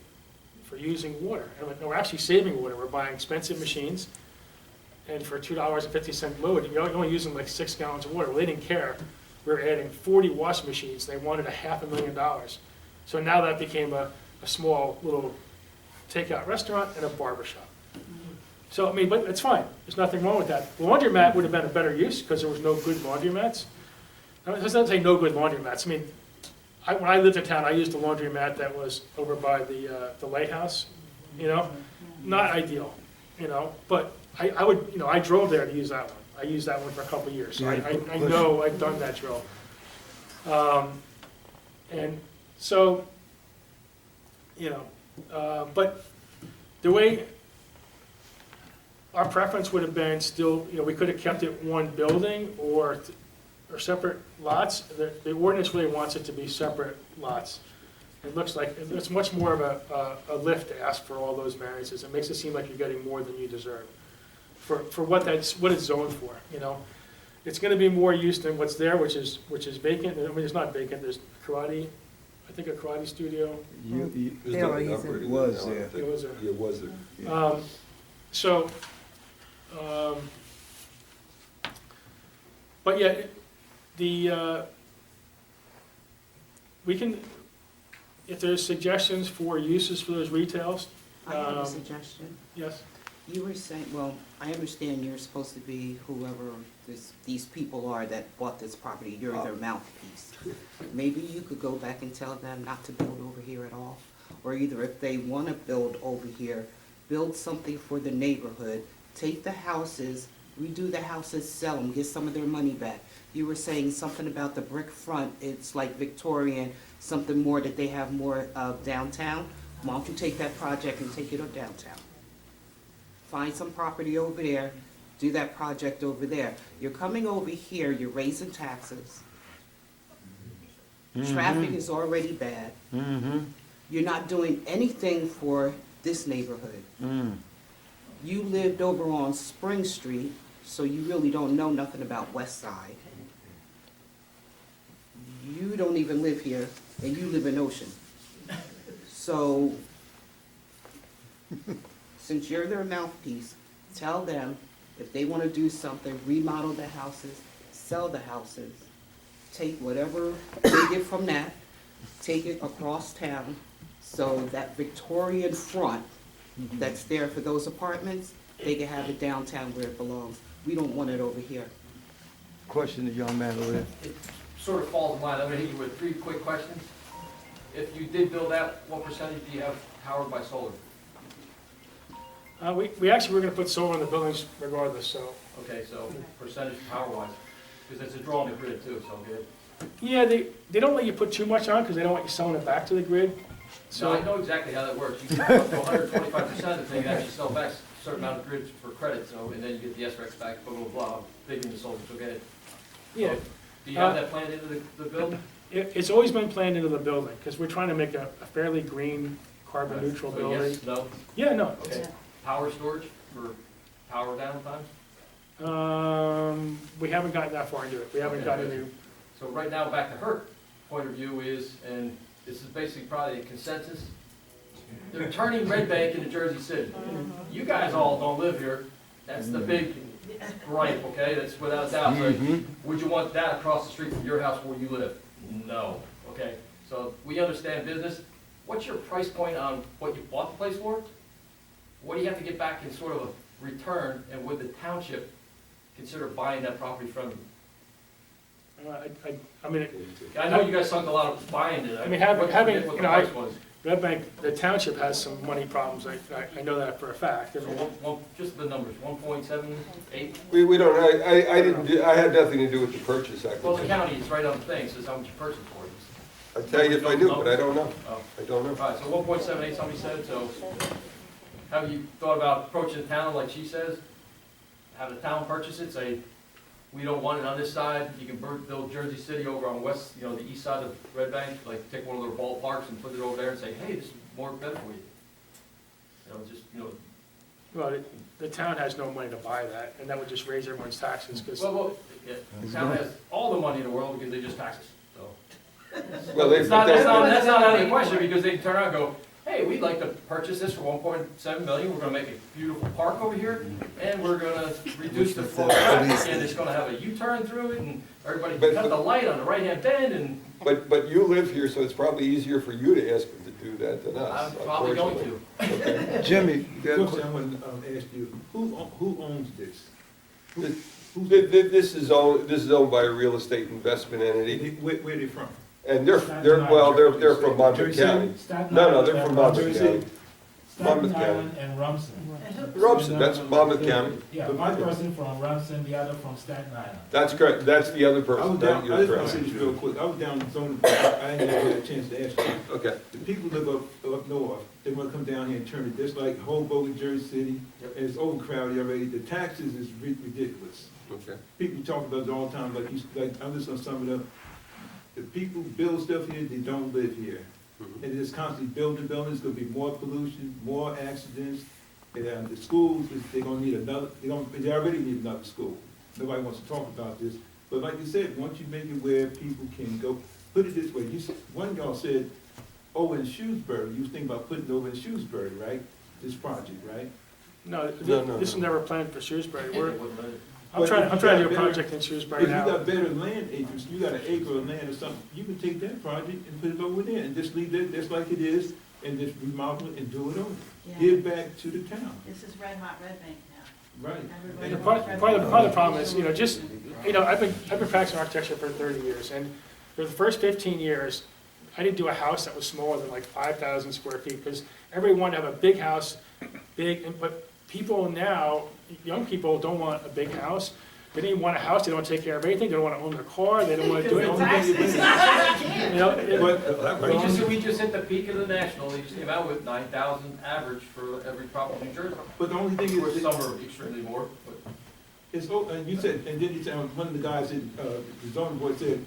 Speaker 3: for using water. And we're actually saving water, we're buying expensive machines, and for $2.50 load, you're only using like 6 gallons of water. Well, they didn't care. We were adding 40 washing machines. They wanted $500,000. So now that became a small little takeout restaurant and a barber shop. So, I mean, but it's fine. There's nothing wrong with that. The laundromat would have been a better use because there was no good laundromats. It doesn't say no good laundromats. I mean, when I lived in town, I used a laundromat that was over by the lighthouse, not ideal, but I would, I drove there to use that one. I used that one for a couple of years, so I know I've done that drill. And so, but the way, our preference would have been still, we could have kept it one building or separate lots. The ordinance really wants it to be separate lots. It looks like, it's much more of a lift to ask for all those variances. It makes it seem like you're getting more than you deserve for what it's zoned for, It's gonna be more use than what's there, which is vacant. I mean, it's not vacant, there's karate, I think a karate studio.
Speaker 1: There's nothing operating
Speaker 2: It was
Speaker 1: now, I
Speaker 2: there.
Speaker 1: think.
Speaker 3: It was there.
Speaker 1: Yeah, it was there.
Speaker 3: So, but yeah, we can, if there's suggestions for uses for those retails,
Speaker 9: I have a suggestion.
Speaker 3: yes,
Speaker 9: You were saying, well, I understand you're supposed to be whoever these people are that bought this property, you're their mouthpiece. Maybe you could go back and tell them not to build over here at all. Or either if they want to build over here, build something for the neighborhood, take the houses, redo the houses, sell them, get some of their money back. You were saying something about the brick front, it's like Victorian, something more that they have more of downtown. Why don't you take that project and take it to downtown? Find some property over there, do that project over there. You're coming over here, you're raising taxes. Traffic is already bad. You're not doing anything for this neighborhood. You lived over on Spring Street, so you really don't know nothing about West Side. you don't even live here, and you live in Ocean. So, since you're their mouthpiece, tell them if they wanna do something, remodel the houses, sell the houses, take whatever they get from that, take it across town, so that Victorian front that's there for those apartments, they can have it downtown where it belongs. We don't want it over here.
Speaker 2: Question the young man over there.
Speaker 7: It sort of falls in line, I'm gonna hit you with 3 quick questions. If you did build that, what percentage do you have powered by solar?
Speaker 3: We actually were gonna put solar in the buildings regardless, so.
Speaker 7: Okay, so percentage power-wise, because it's a draw on the grid too, so good.
Speaker 3: Yeah, they don't let you put too much on because they don't want you selling it back to the grid.
Speaker 7: So I
Speaker 3: So,
Speaker 7: know exactly how that works. You can go up to 125% if they actually sell back a certain amount of grids for credit, so, and then you get the SREX back, blah, blah, blah, big into solar, so go ahead.
Speaker 3: yeah,
Speaker 7: Do you have that planned into the build?
Speaker 3: it's always been planned into the building because we're trying to make a fairly green, carbon neutral
Speaker 7: So
Speaker 3: building.
Speaker 7: yes, no?
Speaker 3: Yeah, no.
Speaker 7: Okay. Power storage for power downtime?
Speaker 3: We haven't gotten that far into it. We haven't
Speaker 7: Okay,
Speaker 3: gotten
Speaker 7: good.
Speaker 3: into,
Speaker 7: So right now, back to her point of view is, and this is basically probably a consensus, they're turning Red Bank into Jersey City. You guys all don't live here, that's the big gripe, okay, that's without a doubt. So would you want that across the street from your house where you live? No, okay, so we understand business. What's your price point on what you bought the place for? What do you have to get back in sort of a return, and would the township consider buying that property from you?
Speaker 3: I mean,
Speaker 7: I know you guys sunk a lot of buying into that.
Speaker 3: I mean, having-
Speaker 7: What
Speaker 3: having,
Speaker 7: the
Speaker 3: you know,
Speaker 7: price was.
Speaker 3: Red Bank, the township has some money problems. I know that for a fact. I
Speaker 7: So
Speaker 3: mean,
Speaker 7: just the numbers, 1.78?
Speaker 1: We don't, I didn't, I had nothing to do with the purchase
Speaker 7: Well, the
Speaker 1: acquisition.
Speaker 7: county is right on the thing, says how much you purchased for it.
Speaker 1: I'd tell you if I knew, but I don't know.
Speaker 7: Oh.
Speaker 1: I don't know.
Speaker 7: All right, so 1.78, somebody said, so have you thought about approaching the town like she says? Have the town purchase it, say, we don't want it on this side, you can build Jersey City over on west, you know, the east side of Red Bank, like take one of their ballparks and put it over there and say, hey, this is more better for you. You know, just, you know,
Speaker 3: well, the town has no money to buy that, and that would just raise everyone's taxes because,
Speaker 7: well, yeah, the town has all the money in the world because they just tax us, so.
Speaker 1: Well, they,
Speaker 7: That's not out of the question, because they can turn around and go, hey, we'd like to purchase this for 1.7 million, we're gonna make a beautiful park over here, and we're gonna reduce the flow of traffic, and it's gonna have a U-turn through it, and everybody can cut the light on the right-hand bend, and
Speaker 1: but you live here, so it's probably easier for you to ask them to do that than us.
Speaker 7: I'm probably going
Speaker 1: unfortunately.
Speaker 7: to.
Speaker 2: Jimmy, you got a
Speaker 12: Question I want to ask you, who owns this?
Speaker 1: This is owned by a real estate investment entity,
Speaker 12: Where they from?
Speaker 1: and they're from Monmouth County. No, they're from Monmouth County. Monmouth County.
Speaker 13: Island and Rumson.
Speaker 1: Rumson, that's Monmouth County.
Speaker 13: Yeah, one person from Rumson, the other from Staten Island.
Speaker 1: That's correct, that's the other
Speaker 12: I
Speaker 1: person,
Speaker 12: was
Speaker 1: that
Speaker 12: down, I
Speaker 1: you're
Speaker 12: just want to say
Speaker 1: correct.
Speaker 12: this real quick, I was down zoning, I didn't get a chance to ask you.
Speaker 1: Okay,
Speaker 12: The people live up north, they want to come down here and turn it just like Hoboken, Jersey City, and it's overcrowded already, the taxes is ridiculous.
Speaker 1: okay.
Speaker 12: People talk about it all the time, like, I'm just gonna sum it up. The people build stuff here, they don't live here.
Speaker 1: Mhm.
Speaker 12: And just constantly building buildings, gonna be more pollution, more accidents. And the schools, they're gonna need another, they already need another school. Nobody wants to talk about this. But like you said, once you make it where people can go, put it this way, one of y'all said, over in Shrewsbury, you was thinking about putting it over in Shrewsbury, right? This project, right?
Speaker 3: no,
Speaker 1: No,
Speaker 3: this was never planned for Shrewsbury. I'm
Speaker 12: But
Speaker 3: trying
Speaker 12: if you
Speaker 3: to do
Speaker 12: got
Speaker 3: a project in Shrewsbury
Speaker 12: If you
Speaker 3: now.
Speaker 12: got better land acres, you got an acre of land or something, you can take that project and put it over there and just leave it just like it is and just remodel it and do it over.
Speaker 8: Yeah.
Speaker 12: Give back to the town,
Speaker 8: This is red hot Red Bank now.
Speaker 12: right?
Speaker 8: Everybody
Speaker 3: And
Speaker 8: wants
Speaker 3: part
Speaker 8: Red
Speaker 3: of
Speaker 8: Bank.
Speaker 3: the problem is, you know, just, you know, I've been practicing architecture for 30 years, and for the first 15 years, I didn't do a house that was smaller than like 5,000 square feet, because everyone wanted to have a big house, but people now, young people don't want a big house. They don't even want a house, they don't want to take care of anything, they don't want to own their car, they don't want to do anything. You know,
Speaker 7: We just hit the peak of the national, they just came out with 9,000 average for every property in New Jersey.
Speaker 12: But the only thing
Speaker 7: Of course,
Speaker 12: is,
Speaker 7: some are extremely more, but.
Speaker 12: it's, and you said, and then you said, one of the guys, the zoning board said,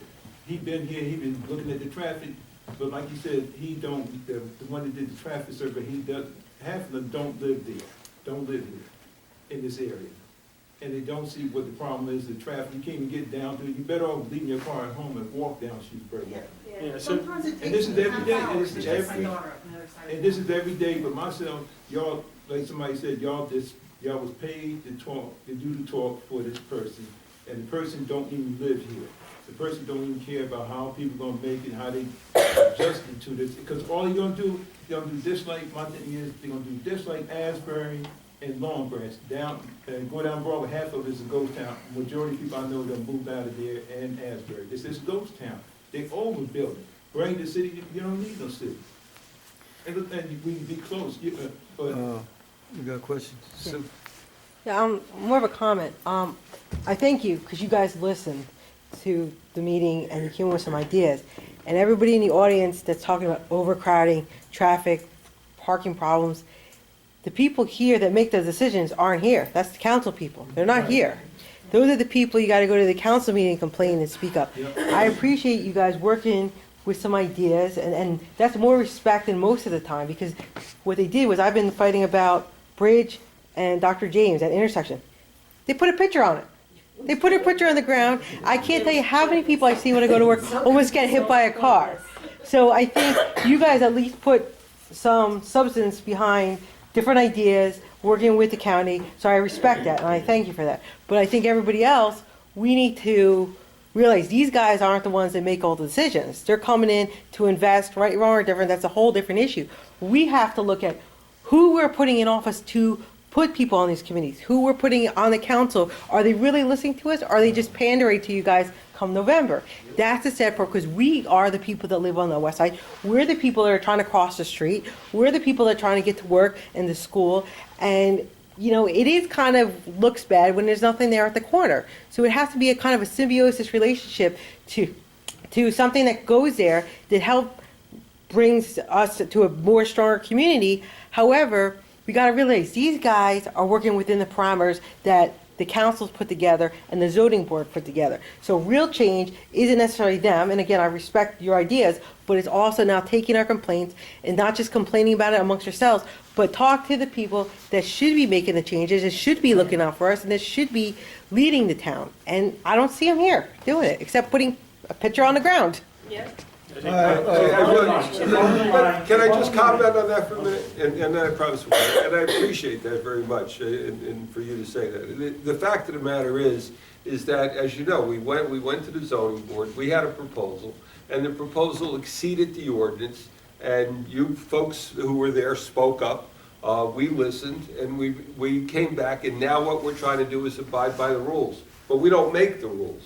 Speaker 12: he been here, he been looking at the traffic, but like you said, he don't, the one that did the traffic survey, he does, half of them don't live there, don't live here, in this area. and they don't see what the problem is, the traffic, you can't even get down to it. You better off leaving your car at home and walk down Shrewsbury Walk.
Speaker 3: Yeah, so-
Speaker 8: Sometimes it
Speaker 12: And this
Speaker 8: takes
Speaker 12: is
Speaker 8: me
Speaker 12: every day,
Speaker 8: half
Speaker 12: and
Speaker 8: hour
Speaker 12: this
Speaker 8: to
Speaker 12: is
Speaker 8: take my
Speaker 12: every-
Speaker 8: daughter up the other side.
Speaker 12: And this is every day, but myself, y'all, like somebody said, y'all was paid to do the talk for this person, and the person don't even live here. The person don't even care about how people gonna make it, how they adjusting to this, because all you're gonna do this like, my thing is, they're gonna do this like Asbury and Long Branch, go down Broadway, half of it is a ghost town. Majority of people I know that moved out of there and Asbury. This is ghost town. They overbuild it. Bring the city, you don't need no city. And we can be close, but
Speaker 2: You got questions? Sue?
Speaker 14: Yeah, more of a comment. I thank you, because you guys listened to the meeting and you came up with some ideas. And everybody in the audience that's talking about overcrowding, traffic, parking problems, the people here that make those decisions aren't here. That's the council people. They're not here. Those are the people you gotta go to the council meeting and complain and speak up. I appreciate you guys working with some ideas, and that's more respect than most of the time, because what they did was, I've been fighting about Bridge and Dr. James, that intersection. They put a picture on it. They put a picture on the ground. I can't tell you how many people I see when I go to work almost get hit by a car. So I think you guys at least put some substance behind different ideas, working with the county, so I respect that, and I thank you for that. But I think everybody else, we need to realize these guys aren't the ones that make all the decisions. They're coming in to invest, right, wrong, or different, that's a whole different issue. We have to look at who we're putting in office to put people on these committees, who we're putting on the council. Are they really listening to us, or are they just pandering to you guys come November? That's the sad part, because we are the people that live on the west side. We're the people that are trying to cross the street. We're the people that are trying to get to work and to school. And, you know, it is kind of looks bad when there's nothing there at the corner. So it has to be a kind of a symbiosis relationship to something that goes there that help brings us to a more stronger community. However, we got to realize these guys are working within the parameters that the councils put together and the zoning board put together. So real change isn't necessarily them, and again, I respect your ideas, but it's also now taking our complaints and not just complaining about it amongst ourselves, but talk to the people that should be making the changes, that should be looking out for us, and that should be leading the town. And I don't see them here doing it, except putting a picture on the ground.
Speaker 5: Yeah.
Speaker 1: Can I just comment on that for a minute? And then I promise, and I appreciate that very much, and for you to say that. The fact of the matter is that, as you know, we went to the zoning board, we had a proposal, and the proposal exceeded the ordinance, and you folks who were there spoke up, we listened, and we came back, and now what we're trying to do is abide by the rules. But we don't make the rules.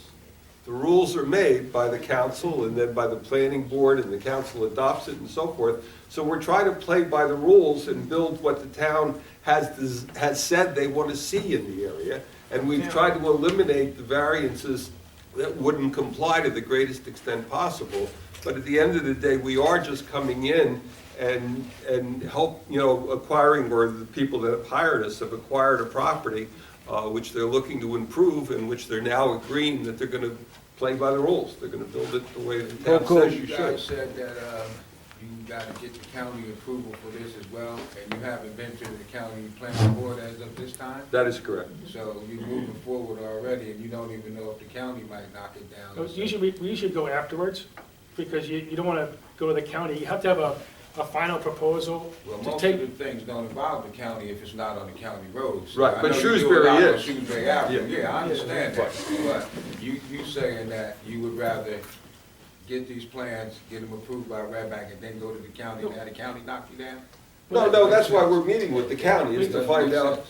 Speaker 1: The rules are made by the council and then by the planning board, and the council adopts it and so forth. So we're trying to play by the rules and build what the town has said they want to see in the area. And we've tried to eliminate the variances that wouldn't comply to the greatest extent possible. But at the end of the day, we are just coming in and help, acquiring, or the people that have hired us have acquired a property which they're looking to improve, and which they're now agreeing that they're going to play by the rules. They're going to build it the way the town says you
Speaker 10: You
Speaker 1: should.
Speaker 10: guys said that you got to get the county approval for this as well, and you haven't been to the county planning board as of this time?
Speaker 1: That is correct.
Speaker 10: So you're moving forward already, and you don't even know if the county might knock it down.
Speaker 3: So usually, we usually go afterwards, because you don't want to go to the county. You have to have a final proposal
Speaker 10: Well,
Speaker 3: to
Speaker 10: most
Speaker 3: take.
Speaker 10: of the things don't involve the county if it's not on the county roads.
Speaker 1: Right,
Speaker 10: I
Speaker 1: but
Speaker 10: know you do a
Speaker 1: Shrewsbury
Speaker 10: lot on
Speaker 1: is.
Speaker 10: Shrewsbury Avenue,
Speaker 1: Yeah.
Speaker 10: yeah, I understand that, but you saying that you would rather get these plans, get them approved by Red Bank, and then go to the county, and have the county knock you down?
Speaker 1: No, that's why we're meeting with the county, is to find out.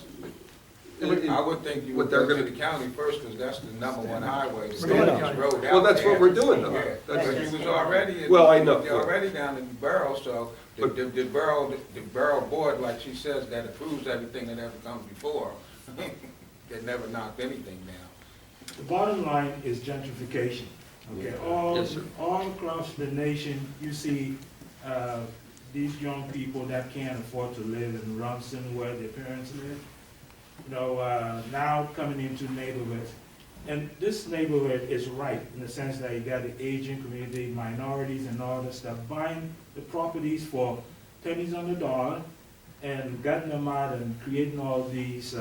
Speaker 10: I would think you
Speaker 1: what
Speaker 10: would
Speaker 1: they're
Speaker 10: go to
Speaker 1: gonna-
Speaker 10: the county first, because that's the number one highway, the
Speaker 3: We're going to the
Speaker 10: Stanley's
Speaker 3: county.
Speaker 10: Road out
Speaker 1: Well, that's what
Speaker 10: there.
Speaker 1: we're doing, though.
Speaker 10: Yeah.
Speaker 1: That's-
Speaker 10: But you was already,
Speaker 1: Well, I know.
Speaker 10: you're already down in the borough, so the borough board, like she says, that approves everything that ever comes before, they never knocked anything down.
Speaker 13: The bottom line is gentrification. Okay,
Speaker 1: Yes, sir.
Speaker 13: all across the nation, you see these young people that can't afford to live in Rumson where their parents live, now coming into neighborhoods. And this neighborhood is right in the sense that you got the aging community, minorities and all this stuff, buying the properties for pennies on the dollar and getting them out and creating all these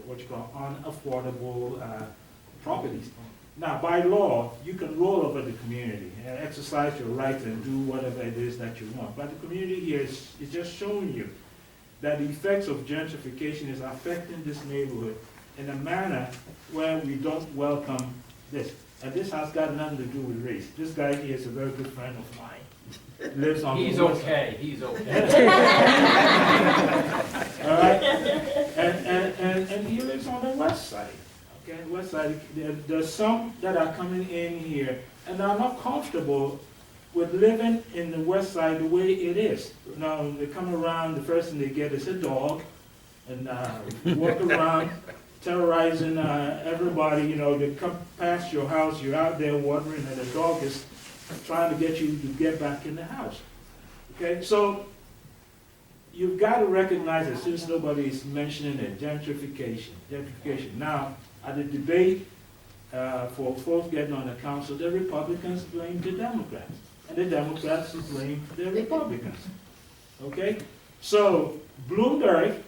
Speaker 13: what you call unaffordable properties. Now, by law, you can roll over the community and exercise your rights and do whatever it is that you want. But the community here is just showing you that the effects of gentrification is affecting this neighborhood in a manner where we don't welcome this. And this has got nothing to do with race. This guy here is a very good friend of mine. Lives on
Speaker 7: He's
Speaker 13: the west
Speaker 7: okay, he's okay.
Speaker 13: side. All right? And he lives on the west side. Okay, west side. There's some that are coming in here and are not comfortable with living in the west side the way it is. Now, they come around, the first thing they get is a dog, and walk around terrorizing everybody. You know, they come past your house, you're out there watering, and the dog is trying to get you to get back in the house. Okay, so you've got to recognize that since nobody is mentioning it, gentrification. Now, at the debate for folks getting on the council, the Republicans blame the Democrats, and the Democrats blame the Republicans. Okay, so Bloomberg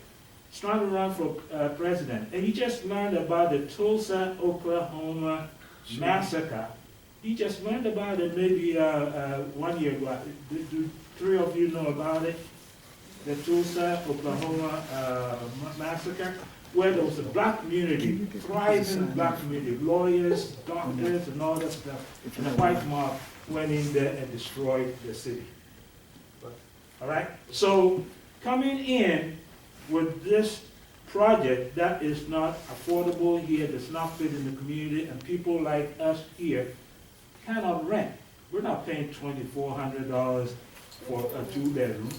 Speaker 13: is trying to run for president, and he just learned about the Tulsa, Oklahoma massacre. He just learned about it maybe 1 year ago. Do three of you know about it? The Tulsa, Oklahoma massacre, where there was a black community, thriving black community, lawyers, doctors, and all that stuff, and the white mob went in there and destroyed the city. All right? So coming in with this project that is not affordable here, does not fit in the community, and people like us here cannot rent. We're not paying $2,400 for a 2-bedroom.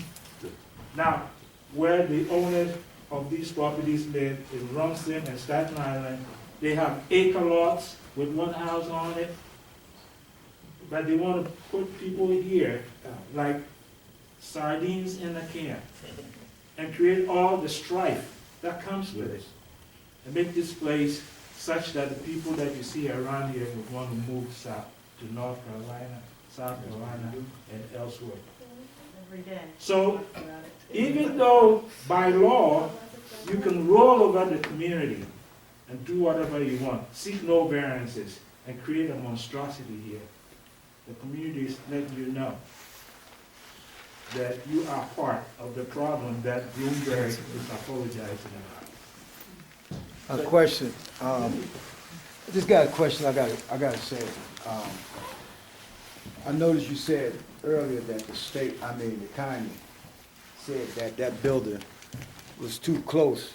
Speaker 13: Now, where the owners of these properties live in Rumson and Staten Island, they have acre lots with one house on it, but they want to put people here like sardines in a can and create all the strife that comes with it and make this place such that the people that you see around here would want to move south to North Carolina, South Carolina, and elsewhere.
Speaker 8: Every day.
Speaker 13: So even though by law you can roll over the community and do whatever you want, seek no variances, and create a monstrosity here, the community is letting you know that you are part of the problem that Bloomberg is apologizing about.
Speaker 2: A question. I just got a question I gotta say. I noticed you said earlier that the county said that that building was too close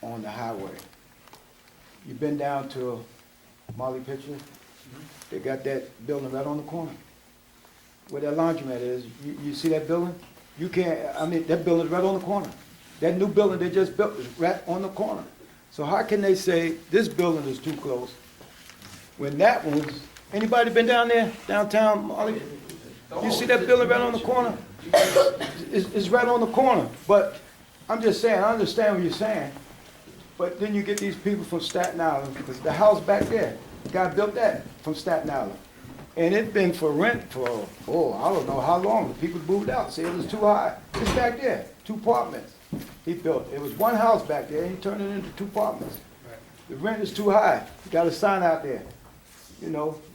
Speaker 2: on the highway. You been down to Molly Pitcher? They got that building right on the corner. Where that laundromat is, you see that building? You can't, that building's right on the corner. That new building they just built is right on the corner. So how can they say this building is too close when that one's, anybody been down there, downtown Molly? You see that building right on the corner? It's right on the corner, but I'm just saying, I understand what you're saying, but then you get these people from Staten Island, because the house back there, the guy built that from Staten Island. And it's been for rent for, I don't know how long. The people moved out, said it was too high. It's back there, 2 apartments he built. It was 1 house back there, and he turned it into 2 apartments. The rent is too high. You got a sign out there,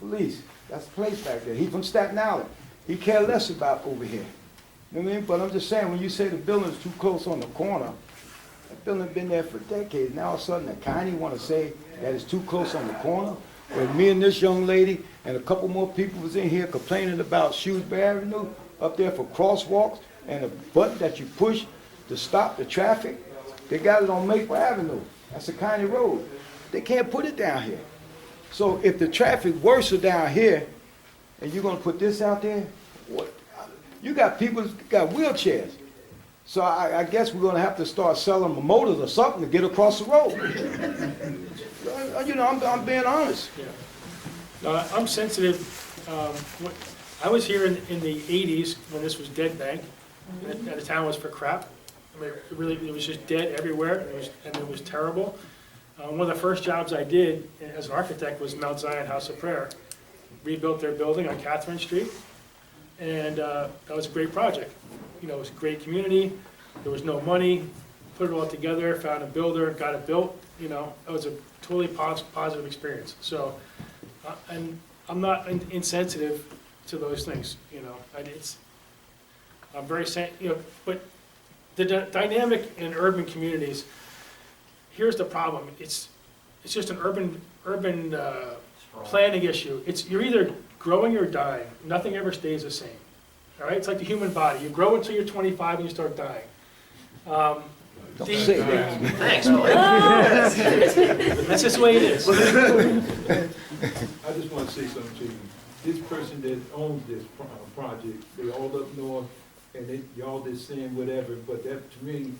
Speaker 2: police. That's the place back there. He's from Staten Island. He cares less about over here. You know what I mean? But I'm just saying, when you say the building's too close on the corner, that building's been there for decades. Now all of a sudden the county want to say that it's too close on the corner? Where me and this young lady and a couple more people was in here complaining about Shrewsbury Avenue up there for crosswalks and a button that you push to stop the traffic. They got it on Maple Avenue. That's a county road. They can't put it down here. So if the traffic worse down here, and you're gonna put this out there, what? You got people that got wheelchairs. So I guess we're gonna have to start selling them motors or something to get across the road. I'm being honest.
Speaker 3: Yeah. I'm sensitive. I was here in the 80s when this was dead bank, and the town was for crap. I mean, it was just dead everywhere, and it was terrible. One of the first jobs I did as an architect was Mount Zion House of Prayer. Rebuilt their building on Catherine Street, and that was a great project. It was a great community. There was no money. put it all together, found a builder, got it built, you know, it was a totally positive experience. So, and I'm not insensitive to those things, you know, and I'm very, you know, but the dynamic in urban communities, here's the problem, it's just an urban planning issue. You're either growing or dying, nothing ever stays the same, all right? It's like the human body, you grow until you're 25 and you start dying.
Speaker 2: Don't say that.
Speaker 4: Thanks, Willie.
Speaker 3: That's just the way it is.
Speaker 12: I just want to say something to you. This person that owns this project, they all up north, and y'all just saying whatever, but that, to me,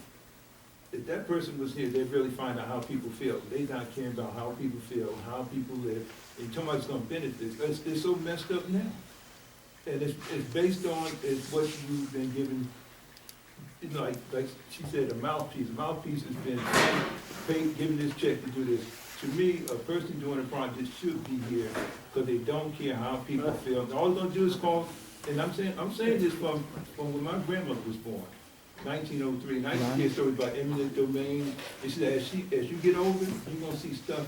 Speaker 12: if that person was here, they'd really find out how people feel. They not caring about how people feel, how people live, and talking about it's gonna benefit. It's so messed up now. And it's based on what you've been given, you know, like she said, a mouthpiece. A mouthpiece has been paid, given this check to do this. To me, a person doing a project should be here, because they don't care how people feel. And all they're gonna do is call, and I'm saying this from when my grandmother was born, 1903, and I used to hear stories about eminent domain. And she said, as you get older, you're gonna see stuff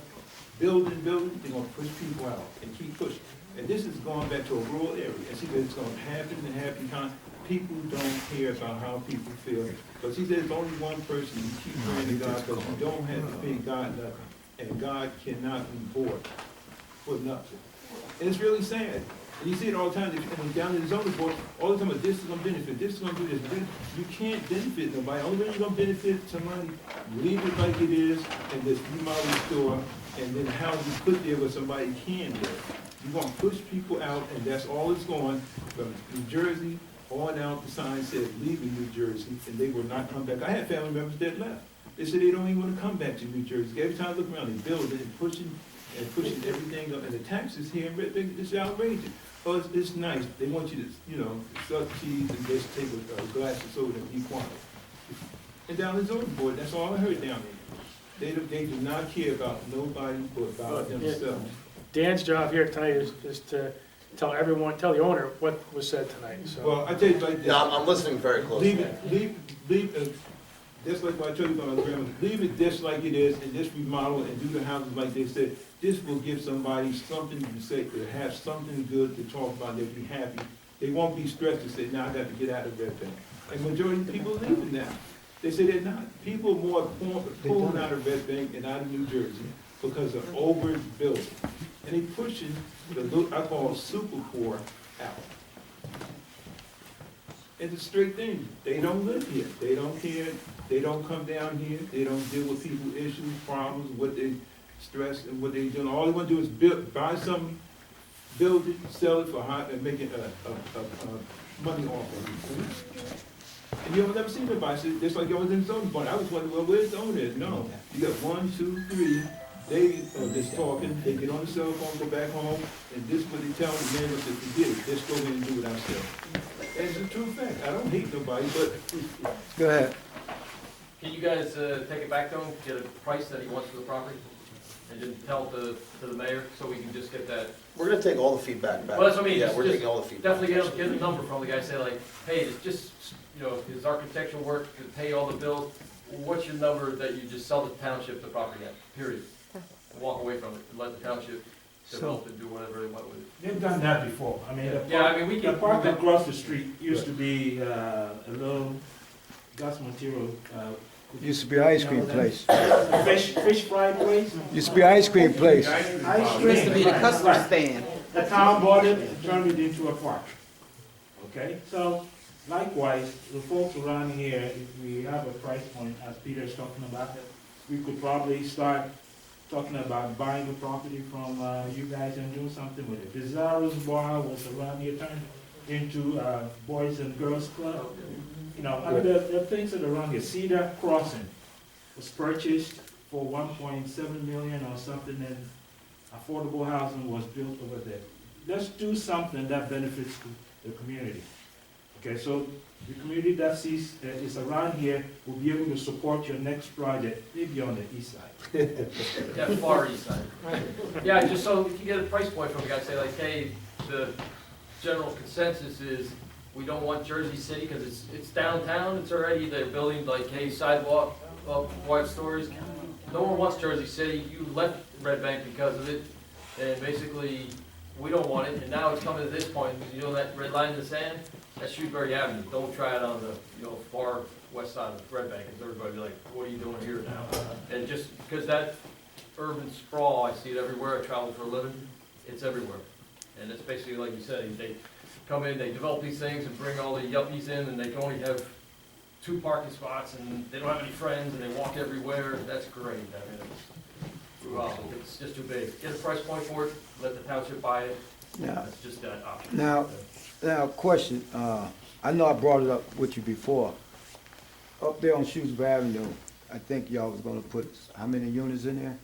Speaker 12: building, they're gonna push people out and keep pushing. And this is going back to a rural area, and she said it's gonna happen and happen time. People don't care about how people feel. But she said there's only one person you keep praying to God, because you don't have to pay God nothing. And God cannot be bought for nothing. And it's really sad. And you see it all the time, and down in the zoning board, all the time, this is gonna benefit, this is gonna do this. You can't benefit nobody. Only way you're gonna benefit somebody, leave it like it is, and just remodel the store, and then how you put there where somebody can live. You're gonna push people out, and that's all it's going, from New Jersey on out. The sign said, leaving New Jersey, and they will not come back. I had family members that left. They said they don't even want to come back to New Jersey. Every time I look around, they build it and pushing everything up. And the taxes here in Red Bank, it's outrageous. Oh, it's nice. They want you to, you know, suck cheese and just take a glass of soda and be quiet. And down in the zoning board, that's all I heard down there. They do not care about nobody but about themselves.
Speaker 3: Dan's job here tonight is to tell the owner what was said tonight, so.
Speaker 12: Well, I tell you like this.
Speaker 4: No, I'm listening very closely.
Speaker 12: Leave it, just like what I told you about my grandmother, leave it just like it is, and just remodel and do the houses like they said. This will give somebody something to say, to have something good to talk about, they'll be happy. They won't be stressed to say, now I got to get out of Red Bank. And majority of people are leaving now. They say they're not. People are more pulling out of Red Bank and out of New Jersey because of overbuilding. And they pushing the, I call super poor out. It's a straight thing. They don't live here. They don't care. They don't come down here. They don't deal with people's issues, problems, what they stress and what they do. All they want to do is buy something, build it, sell it for high, and make it money off of it. And you'll never see nobody. Just like y'all was in the zoning board. I was wondering, well, where's the owner? No. You got 1, 2, 3. They are just talking. They get on the cell phone, go back home, and this is what they tell the man that they did. Let's go in and do it ourselves. And it's a true fact. I don't hate nobody, but
Speaker 2: Go ahead.
Speaker 7: Can you guys take it back to him, get a price that he wants for the property? And then tell it to the mayor, so we can just get that?
Speaker 4: We're gonna take all the feedback back.
Speaker 7: Well, that's what I mean.
Speaker 4: Yeah, we're
Speaker 7: Just
Speaker 4: taking all the feedback.
Speaker 7: Definitely get a number from the guy, say like, hey, it's just, you know, his architectural work, to pay all the bills. What's your number that you just sell the township the property at, period? And walk away from it, and let the township develop and do whatever they want with it.
Speaker 13: They've done that before. I mean,
Speaker 7: we
Speaker 13: the park across the street used to be a little gas material.
Speaker 2: Used to be an ice cream place.
Speaker 13: Fish fry place.
Speaker 2: Used to be an ice cream place.
Speaker 13: Ice cream.
Speaker 9: Used to be the customer stand.
Speaker 13: The town bought it and turned it into a park. Okay, so likewise, the folks around here, if we have a price point, as Peter's talking about, we could probably start talking about buying the property from you guys and doing something with it. Pizarro's Bar was around here, turned into Boys and Girls Club. You know, I mean, the things that are around here. Cedar Crossing was purchased for 1.7 million or something, and affordable housing was built over there. Let's do something that benefits the community. Okay, so the community that is around here will be able to support your next project, maybe on the east side.
Speaker 7: Yeah, far east side. Yeah, just so we can get a price point from the guy, say like, hey, the general consensus is we don't want Jersey City because it's downtown, it's already, they're building like, hey, sidewalk White Stories, no one wants Jersey City, you left Red Bank because of it, and basically, we don't want it, and now it's coming to this point, you know that red line in the sand? That's Shrewsbury Avenue, don't try it on the, far west side of Red Bank, because everybody be like, what are you doing here now? And just because that urban sprawl, I see it everywhere, I travel for a living, it's everywhere. And it's basically, like you said, they come in, they develop these things and bring all the yuppies in, and they can only have 2 parking spots, and they don't have any friends, and they walk everywhere, that's great, I mean, it's just too big. Get a price point for it, let the township buy it,
Speaker 2: Now,
Speaker 7: that's just that option.
Speaker 2: now, question, I know I brought it up with you before. Up there on Shrewsbury Avenue, I think y'all was gonna put, how many units in there?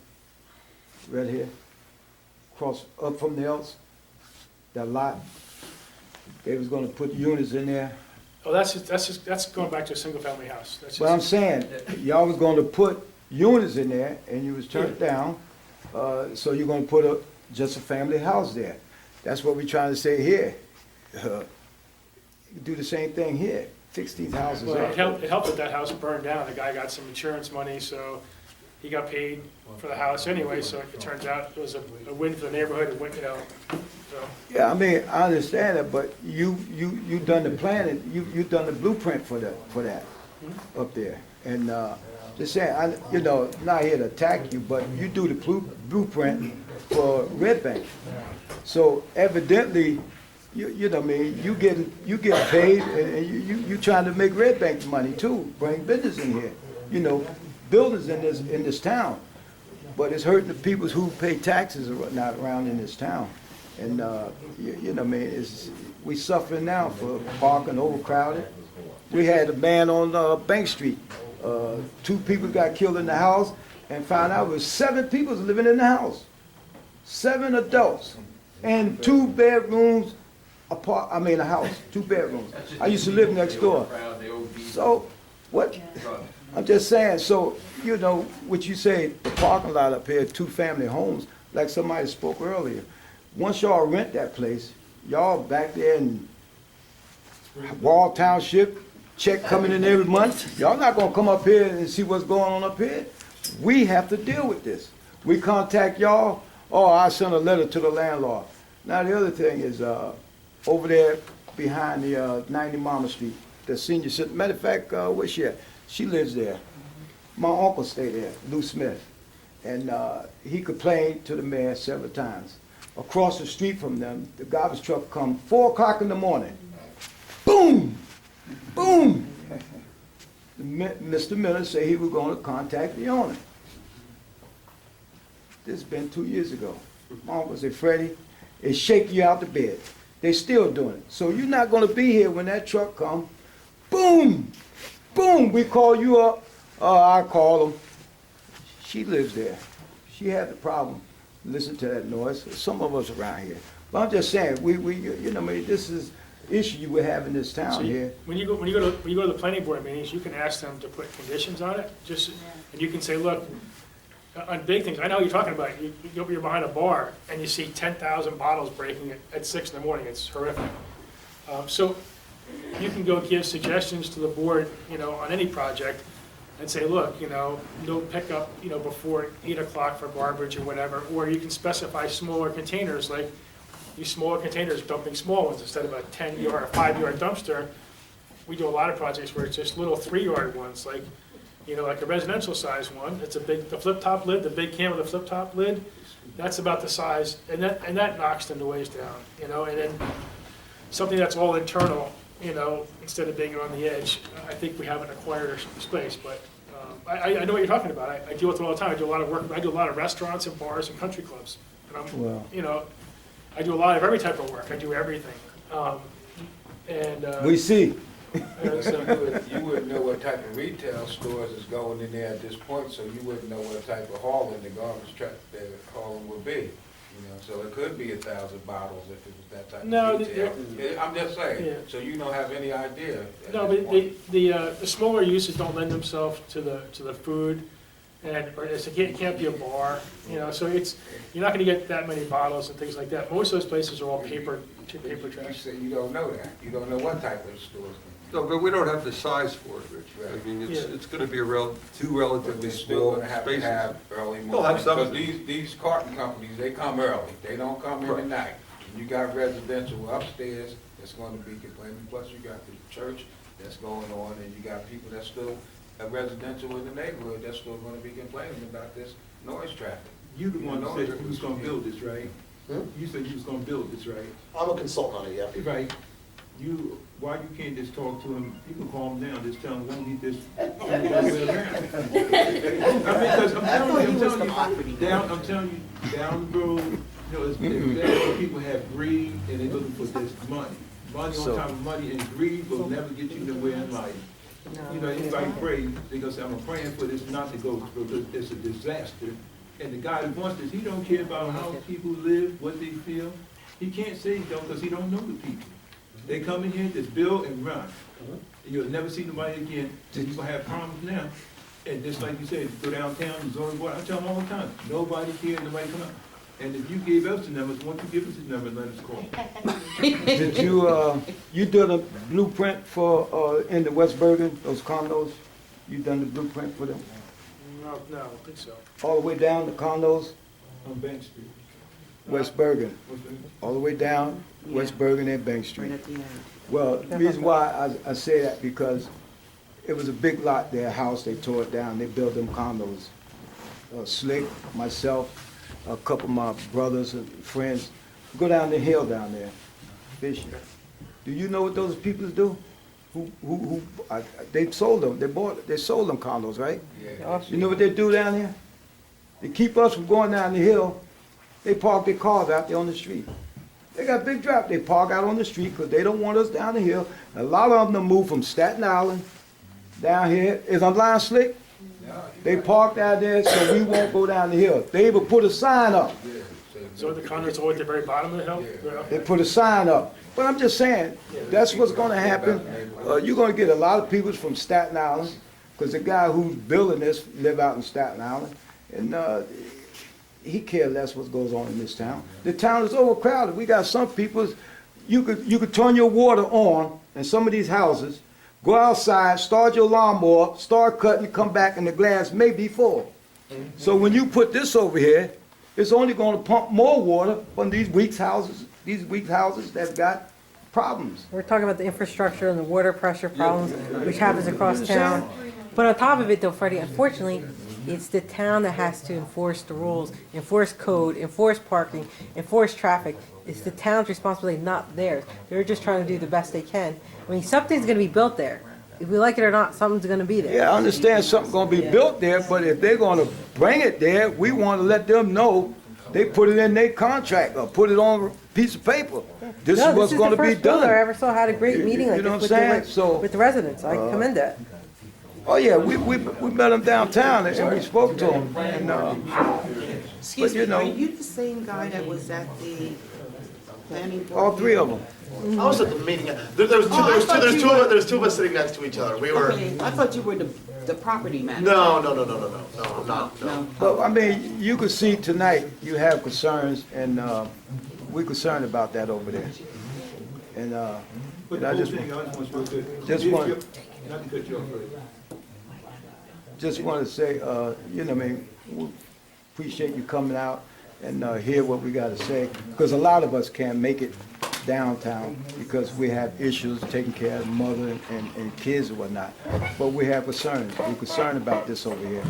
Speaker 2: Right here? Across, up from the else, that lot, they was gonna put units in there.
Speaker 3: Oh, that's going back to a single-family house. That's
Speaker 2: But I'm
Speaker 3: just,
Speaker 2: saying, y'all was gonna put units in there, and you was turned down, so you're gonna put just a family house there. That's what we're trying to say here. Do the same thing here, fix these houses
Speaker 3: well,
Speaker 2: up.
Speaker 3: it helped that that house burned down. The guy got some insurance money, so he got paid for the house anyway, so it turns out it was a win for the neighborhood, a win, so.
Speaker 2: Yeah, I mean, I understand it, but you done the planning, you done the blueprint for that up there. And, just saying, not here to attack you, but you do the blueprint for Red Bank. So evidently, you know what I mean, you get paid, and you trying to make Red Bank money too, bring business in here, buildings in this town. But it's hurting the people who pay taxes or whatnot around in this town. And, you know what I mean, we suffering now for parking overcrowded. We had a man on Bank Street, 2 people got killed in the house, and found out it was 7 people living in the house. 7 adults, and 2 bedrooms a house, 2 bedrooms. I used to live next door. So, what, I'm just saying, so, what you say, the parking lot up here, 2 family homes, like somebody spoke earlier. Once y'all rent that place, y'all back there in Wall Township, check coming in every month, y'all not gonna come up here and see what's going on up here. We have to deal with this. We contact y'all, I sent a letter to the landlord. Now, the other thing is, over there behind the 90 Mama Street, the senior citizen, matter of fact, where's she at? She lives there. My uncle stayed there, Lou Smith. And he complained to the mayor several times. Across the street from them, the garbage truck come 4 o'clock in the morning. Boom! Boom! Mr. Miller said he was going to contact the owner. This has been 2 years ago. My uncle said, Freddie, it shake you out the bed. They still doing it. So you're not going to be here when that truck come. Boom! Boom! We call you up. I call them. She lives there. She had the problem. Listen to that noise. Some of us around here. But I'm just saying, this is issue we have in this town
Speaker 3: So
Speaker 2: here.
Speaker 3: when you go to the planning board meetings, you can ask them to put conditions on it, and you can say, look, on big things, I know what you're talking about, you're behind a bar, and you see 10,000 bottles breaking at 6 in the morning, it's horrific. So you can go give suggestions to the board, on any project, and say, look, no pickup, before 8 o'clock for garbage or whatever, or you can specify smaller containers, like these smaller containers dumping small ones instead of a 10-yard or 5-yard dumpster. We do a lot of projects where it's just little 3-yard ones, like a residential size one. It's the flip top lid, the big can with the flip top lid. That's about the size, and that knocks them the ways down, and then something that's all internal, instead of being on the edge. I think we haven't acquired our space, but I know what you're talking about. I deal with it all the time. I do a lot of work. I do a lot of restaurants and bars and country clubs, and I do a lot of every type of work. I do everything.
Speaker 2: We see.
Speaker 10: You wouldn't know what type of retail stores is going in there at this point, so you wouldn't know what type of hauling the garbage truck that hauling would be. So it could be 1,000 bottles if it was that type of retail. I'm just saying,
Speaker 3: Yeah.
Speaker 10: So you don't have any idea.
Speaker 3: No, but the smaller uses don't lend themselves to the food, or it can't be a bar, so you're not gonna get that many bottles and things like that. Most of those places are all paper trash.
Speaker 10: You don't know that. You don't know what type of stores.
Speaker 1: No, but we don't have the size for it, Rich. I mean, it's gonna be two relatively
Speaker 10: We're still
Speaker 1: small
Speaker 10: gonna have to
Speaker 1: spaces.
Speaker 10: have early
Speaker 1: We'll have
Speaker 10: morning,
Speaker 1: some.
Speaker 10: because these carton companies, they come early, they don't come in at night. You got residential upstairs that's gonna be complaining, plus you got the church that's going on, and you got people that's still, residential in the neighborhood that's still gonna be complaining about this noise traffic.
Speaker 12: You the one that
Speaker 10: Noise
Speaker 12: said you was gonna build this, right?
Speaker 4: Hmm?
Speaker 12: You said you was gonna build this, right?
Speaker 4: I'm a consultant on it, yeah.
Speaker 12: Right. Why you can't just talk to him, you can calm down, just tell him, don't need this. I mean, because I'm telling you, down the road, you know, it's, people have greed and they're looking for this money. Money on top of money, and greed will never get you nowhere in life. You know, anybody pray, because I'm praying for this not to go through, because it's a disaster. And the guy who wants this, he don't care about how people live, what they feel. He can't say he don't, because he don't know the people. They come in here, just build and run. And you'll never see nobody again, and you're gonna have problems now. And just like you said, go downtown, there's only one, I tell them all the time, nobody cares, nobody come out. And if you gave us the numbers, once you give us the number, let us call.
Speaker 2: Did you did a blueprint for, in the West Bergen, those condos? You done the blueprint for them?
Speaker 3: No, I don't think so.
Speaker 2: All the way down the condos,
Speaker 12: On Bank Street.
Speaker 2: West Bergen, all the way down, West Bergen and Bank
Speaker 9: Right
Speaker 2: Street.
Speaker 9: at the end.
Speaker 2: Well, the reason why I say that, because it was a big lot, their house, they tore it down, they built them condos. Slick, myself, a couple of my brothers and friends, go down the hill down there, fishing. Do you know what those people do? They sold them, they sold them condos, right?
Speaker 10: Yeah.
Speaker 2: You know what they do down here? They keep us from going down the hill, they park their cars out there on the street. They got big drop, they park out on the street because they don't want us down the hill. A lot of them moved from Staten Island down here. Is I'm lying, Slick? They parked out there so we won't go down the hill. They even put a sign up.
Speaker 3: So the condos are at the very bottom of the hill? Yeah.
Speaker 2: They put a sign up. But I'm just saying, that's what's gonna happen. You're gonna get a lot of people from Staten Island, because the guy who's building this live out in Staten Island, and he cares less what goes on in this town. The town is overcrowded. We got some people, you could turn your water on in some of these houses, go outside, start your lawnmower, start cutting, come back, and the glass may be full. So when you put this over here, it's only gonna pump more water from these weak houses that got problems.
Speaker 14: We're talking about the infrastructure and the water pressure problems, which happens across town. But on top of it though, Freddie, unfortunately, it's the town that has to enforce the rules, enforce code, enforce parking, enforce traffic. It's the town's responsibility, not theirs. They're just trying to do the best they can. I mean, something's gonna be built there. If we like it or not, something's gonna be there.
Speaker 2: Yeah, I understand something's gonna be built there, but if they're gonna bring it there, we wanna let them know they put it in their contract or put it on a piece of paper. This is what's gonna be
Speaker 14: This is the first builder I
Speaker 2: done.
Speaker 14: ever saw had a great meeting like
Speaker 2: You know
Speaker 14: this
Speaker 2: what I'm saying? So,
Speaker 14: with the residents. I commend that.
Speaker 2: Oh, yeah, we met them downtown and we spoke to them. And,
Speaker 9: Excuse
Speaker 2: But, you
Speaker 9: me,
Speaker 2: know-
Speaker 9: are you the same guy that was at the planning board?
Speaker 2: all three of them.
Speaker 4: I was at the meeting, there's two of us sitting next to each other, we were,
Speaker 9: Okay, I thought you were the property manager.
Speaker 4: no, I'm not, no.
Speaker 9: No.
Speaker 2: But, I mean, you could see tonight, you have concerns, and we're concerned about that over there. And
Speaker 12: But
Speaker 2: and
Speaker 12: the
Speaker 2: I
Speaker 12: whole
Speaker 2: just,
Speaker 12: thing, I just want you to.
Speaker 2: Just one-
Speaker 12: Not to cut you off, Fred.
Speaker 2: just want to say, you know, I mean, we appreciate you coming out and hear what we got to say, because a lot of us can't make it downtown because we have issues taking care of mother and kids and whatnot. But we have concerns. We're concerned about this over here.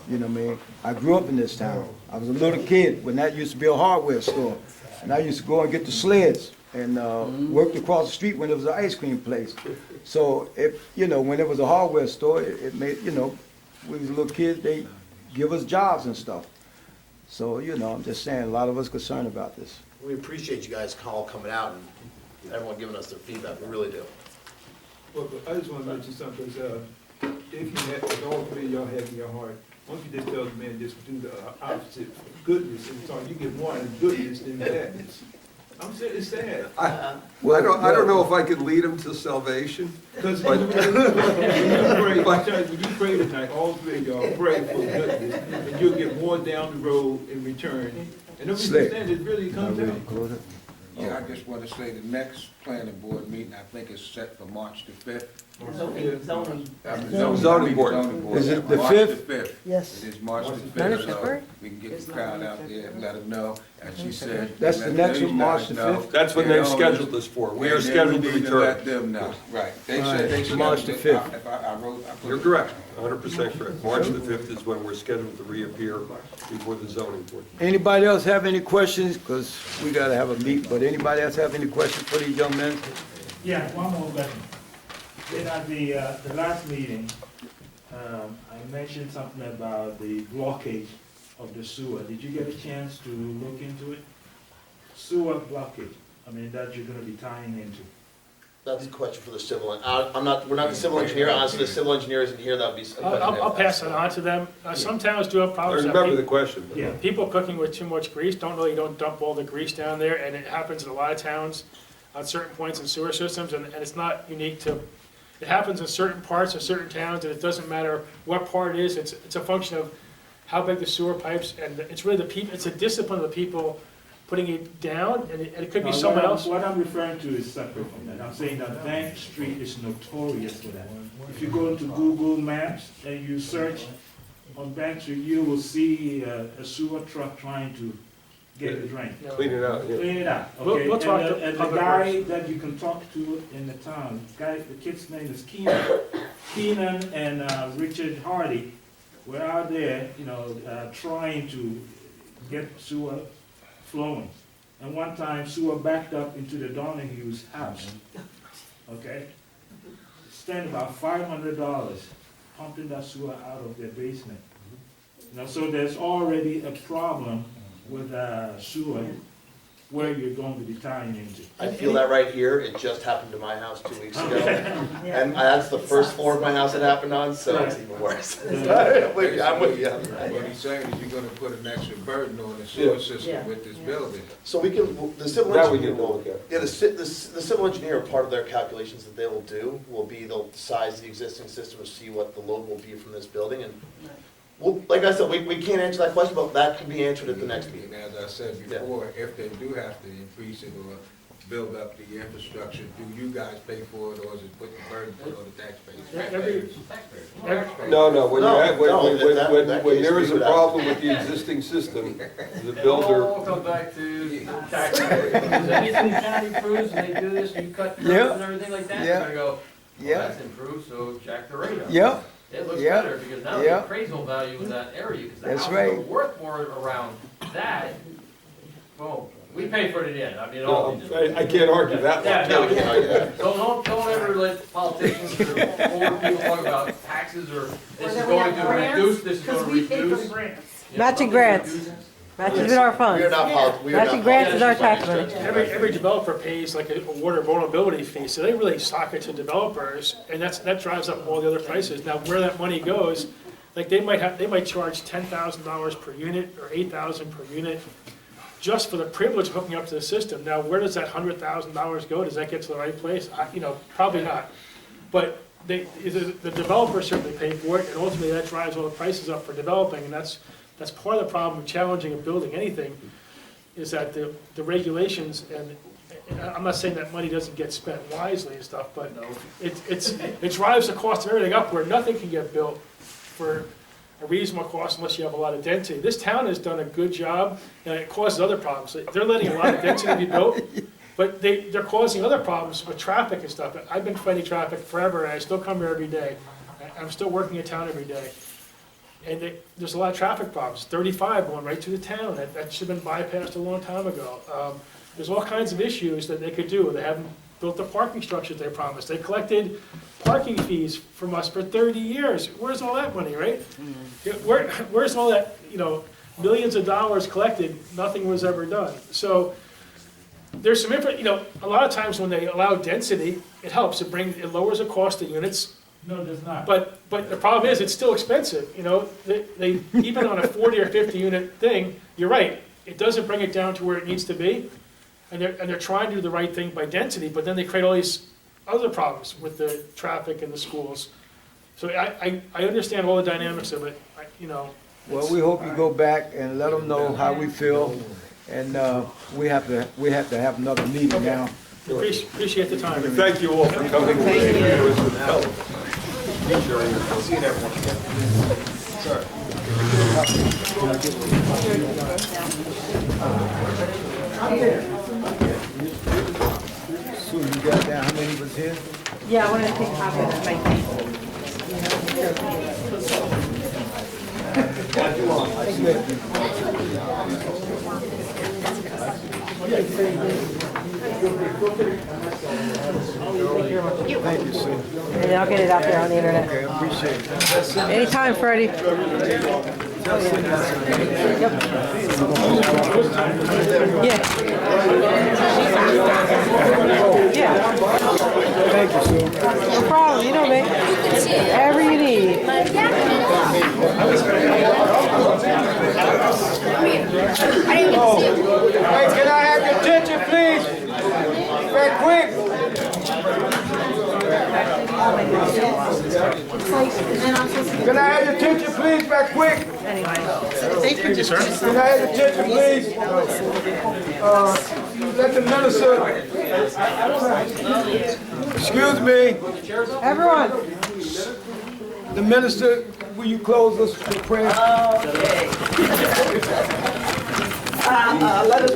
Speaker 2: You know what I mean? I grew up in this town. I was a little kid when that used to be a hardware store. And I used to go and get the sleds and worked across the street when there was an ice cream place. So if, you know, when there was a hardware store, it made, you know, when we was little kids, they give us jobs and stuff. So, you know, I'm just saying, a lot of us concerned about this.
Speaker 4: We appreciate you guys all coming out and everyone giving us their feedback, we really do.
Speaker 12: Well, but I just want to mention something, because if all three of y'all have in your heart, why don't you just tell the man just do the opposite, goodness, and so you get more in goodness than badness. I'm saying, it's sad.
Speaker 1: I don't know if I could lead them to salvation.
Speaker 12: Because when you pray, when you pray tonight, all three of y'all pray for goodness, and you'll get more down the road in return. And if you understand, it really comes out.
Speaker 10: Yeah, I just want to say the next planning board meeting, I think is set for March the 5th.
Speaker 5: Zoning.
Speaker 1: Zoning board.
Speaker 2: Is it the
Speaker 10: March
Speaker 2: 5th?
Speaker 10: 5th.
Speaker 14: Yes.
Speaker 10: It is March the
Speaker 14: None
Speaker 10: 5th,
Speaker 14: of
Speaker 10: so
Speaker 14: February?
Speaker 10: we can get the crowd out there and let them know. As she said.
Speaker 2: That's
Speaker 10: let
Speaker 2: the next
Speaker 10: these
Speaker 2: one, March
Speaker 10: guys
Speaker 2: the
Speaker 10: know.
Speaker 2: 5th?
Speaker 1: That's when
Speaker 10: Their
Speaker 1: they've
Speaker 10: owners,
Speaker 1: scheduled us for. We are
Speaker 10: and then
Speaker 1: scheduled to
Speaker 10: we need Let
Speaker 1: return.
Speaker 10: them know, right. They
Speaker 2: All
Speaker 10: said, they
Speaker 2: right,
Speaker 10: should.
Speaker 2: March the 5th.
Speaker 10: If I wrote, I put.
Speaker 1: You're correct, 100% correct. March the 5th is when we're scheduled to reappear before the zoning board.
Speaker 2: Anybody else have any questions? Because we gotta have a meet, but anybody else have any questions for these young men?
Speaker 13: Yeah, one more question. Then at the last meeting, I mentioned something about the blockage of the sewer. Did you get a chance to look into it? Sewer blockage, I mean, that you're gonna be tying into.
Speaker 4: That's a question for the civil, we're not the civil engineer, honestly, the civil engineer isn't here, that would be a question.
Speaker 3: I'll pass that on to them. Some towns do have
Speaker 1: I
Speaker 3: problems.
Speaker 1: remember the question.
Speaker 13: Yeah.
Speaker 3: People cooking with too much grease don't dump all the grease down there, and it happens in a lot of towns at certain points in sewer systems, and it's not unique to, it happens in certain parts of certain towns, and it doesn't matter what part it is, it's a function of how big the sewer pipes, and it's really the people, it's a discipline of the people putting it down, and it could be
Speaker 13: Now,
Speaker 3: someone else.
Speaker 13: What I'm referring to is separate from that. I'm saying that Bank Street is notorious for that. If you go into Google Maps and you search on Bank Street, you will see a sewer truck trying to get the drain.
Speaker 1: Clean it out, yeah.
Speaker 13: Clean it out,
Speaker 3: We'll-
Speaker 13: okay?
Speaker 3: we'll talk
Speaker 13: And
Speaker 3: to
Speaker 13: the
Speaker 3: Public
Speaker 13: guy
Speaker 3: Works.
Speaker 13: that you can talk to in the town, the kid's name is Keenan. Keenan and Richard Hardy were out there, trying to get sewer flowing. And one time sewer backed up into the Donahue's house, okay? Spent about $500 pumping that sewer out of their basement. So there's already a problem with sewer where you're going to be tying into.
Speaker 4: I feel that right here, it just happened to my house 2 weeks ago. And that's the first floor of my house it happened on, so it's even worse. I'm with you.
Speaker 10: What he's saying is you're gonna put an extra burden on the sewer system with this building.
Speaker 4: So we can, the civil
Speaker 1: That we
Speaker 4: engineer
Speaker 1: need to
Speaker 4: will,
Speaker 1: look at.
Speaker 4: yeah, the civil engineer, part of their calculations that they will do will be they'll size the existing system to see what the load will be from this building. And well, like I said, we can't answer that question, but that can be answered at the next meeting.
Speaker 10: And as I said before, if they do have to increase it or build up the infrastructure, do you guys pay for it, or is it put the burden put on the taxpayers?
Speaker 1: No, when
Speaker 4: No,
Speaker 1: you have, when,
Speaker 4: no,
Speaker 1: when,
Speaker 4: that-
Speaker 1: when,
Speaker 4: that
Speaker 1: when
Speaker 4: case
Speaker 1: there
Speaker 4: we
Speaker 1: is a
Speaker 4: would have-
Speaker 1: problem with the existing system, the
Speaker 7: It
Speaker 1: builder,
Speaker 7: all comes back to tax rate. Because anything the county improves, and they do this, and you cut curbs
Speaker 2: Yeah.
Speaker 7: and everything like that,
Speaker 2: Yeah.
Speaker 7: they're gonna go, well,
Speaker 2: Yeah.
Speaker 7: that's improved, so jack the rate up.
Speaker 2: Yep,
Speaker 7: It looks
Speaker 2: Yeah.
Speaker 7: better, because now
Speaker 2: Yeah.
Speaker 7: the appraisal value in that area, because the
Speaker 2: That's
Speaker 7: houses are
Speaker 2: right.
Speaker 7: worth more around that, boom, we pay for it in the end, I mean, it all.
Speaker 1: I can't argue that
Speaker 7: Yeah,
Speaker 1: one.
Speaker 7: no,
Speaker 4: can't argue that.
Speaker 7: don't ever let politicians or older people talk about taxes, or this is
Speaker 8: then we
Speaker 7: going
Speaker 8: have
Speaker 7: to
Speaker 8: grants,
Speaker 7: reduce, this is
Speaker 8: Because
Speaker 7: gonna
Speaker 8: we pay for the
Speaker 7: reduce.
Speaker 8: grants.
Speaker 7: Yeah,
Speaker 14: Matching
Speaker 7: something
Speaker 14: grants.
Speaker 7: reduces.
Speaker 14: Matches with our funds.
Speaker 4: We are not, we are not.
Speaker 14: Matching grants is our tax money.
Speaker 3: Every developer pays like a water vulnerability fee, so they really sock it to developers, and that drives up all the other prices. Now, where that money goes, like they might charge $10,000 per unit or $8,000 per unit just for the privilege of hooking up to the system. Now, where does that $100,000 go? Does that get to the right place? Probably not. But the developers certainly pay for it, and ultimately that drives all the prices up for developing, and that's part of the problem of challenging a building anything, is that the regulations, and I'm not saying that money doesn't get spent wisely and stuff, but it drives the cost of everything up where nothing can get built for a reasonable cost unless you have a lot of density. This town has done a good job, and it causes other problems. They're letting a lot of density be built, but they're causing other problems with traffic and stuff. I've been fighting traffic forever, and I still come here every day. I'm still working in town every day. And there's a lot of traffic problems. 35 going right through the town. That should have been bypassed a long time ago. There's all kinds of issues that they could do. They haven't built the parking structures they promised. They collected parking fees from us for 30 years. Where's all that money, right? Where's all that, millions of dollars collected, nothing was ever done. So there's some a lot of times when they allow density, it helps. It lowers the cost of units.
Speaker 13: No, it does not.
Speaker 3: But the problem is, it's still expensive, they even on a 40 or 50 unit thing, you're right, it doesn't bring it down to where it needs to be, and they're trying to do the right thing by density, but then they create all these other problems with the traffic and the schools. So I understand all the dynamics of it,
Speaker 2: well, we hope you go back and let them know how we feel, and we have to have another meeting now,
Speaker 3: Appreciate the time.
Speaker 1: And thank you all for coming. Thank
Speaker 2: Sue, you got down how many was here?
Speaker 6: Yeah, I wanted to take a copy of that, Mike.
Speaker 2: Thank you, Sue.
Speaker 14: And I'll get it out there on the internet.
Speaker 2: Okay, I appreciate it.
Speaker 14: Anytime, Freddie. Yeah. Yeah.
Speaker 2: Thank you, Sue.
Speaker 14: No problem, you know me. Whatever you need.
Speaker 2: Hey, can I have your attention, please? Right quick. Can I have your attention, please, back quick?
Speaker 3: Thank you, sir.
Speaker 2: Can I have your attention, please? Let the minister. Excuse me,
Speaker 14: Everyone.
Speaker 2: the minister, will you close us with prayer?
Speaker 5: Okay. Let us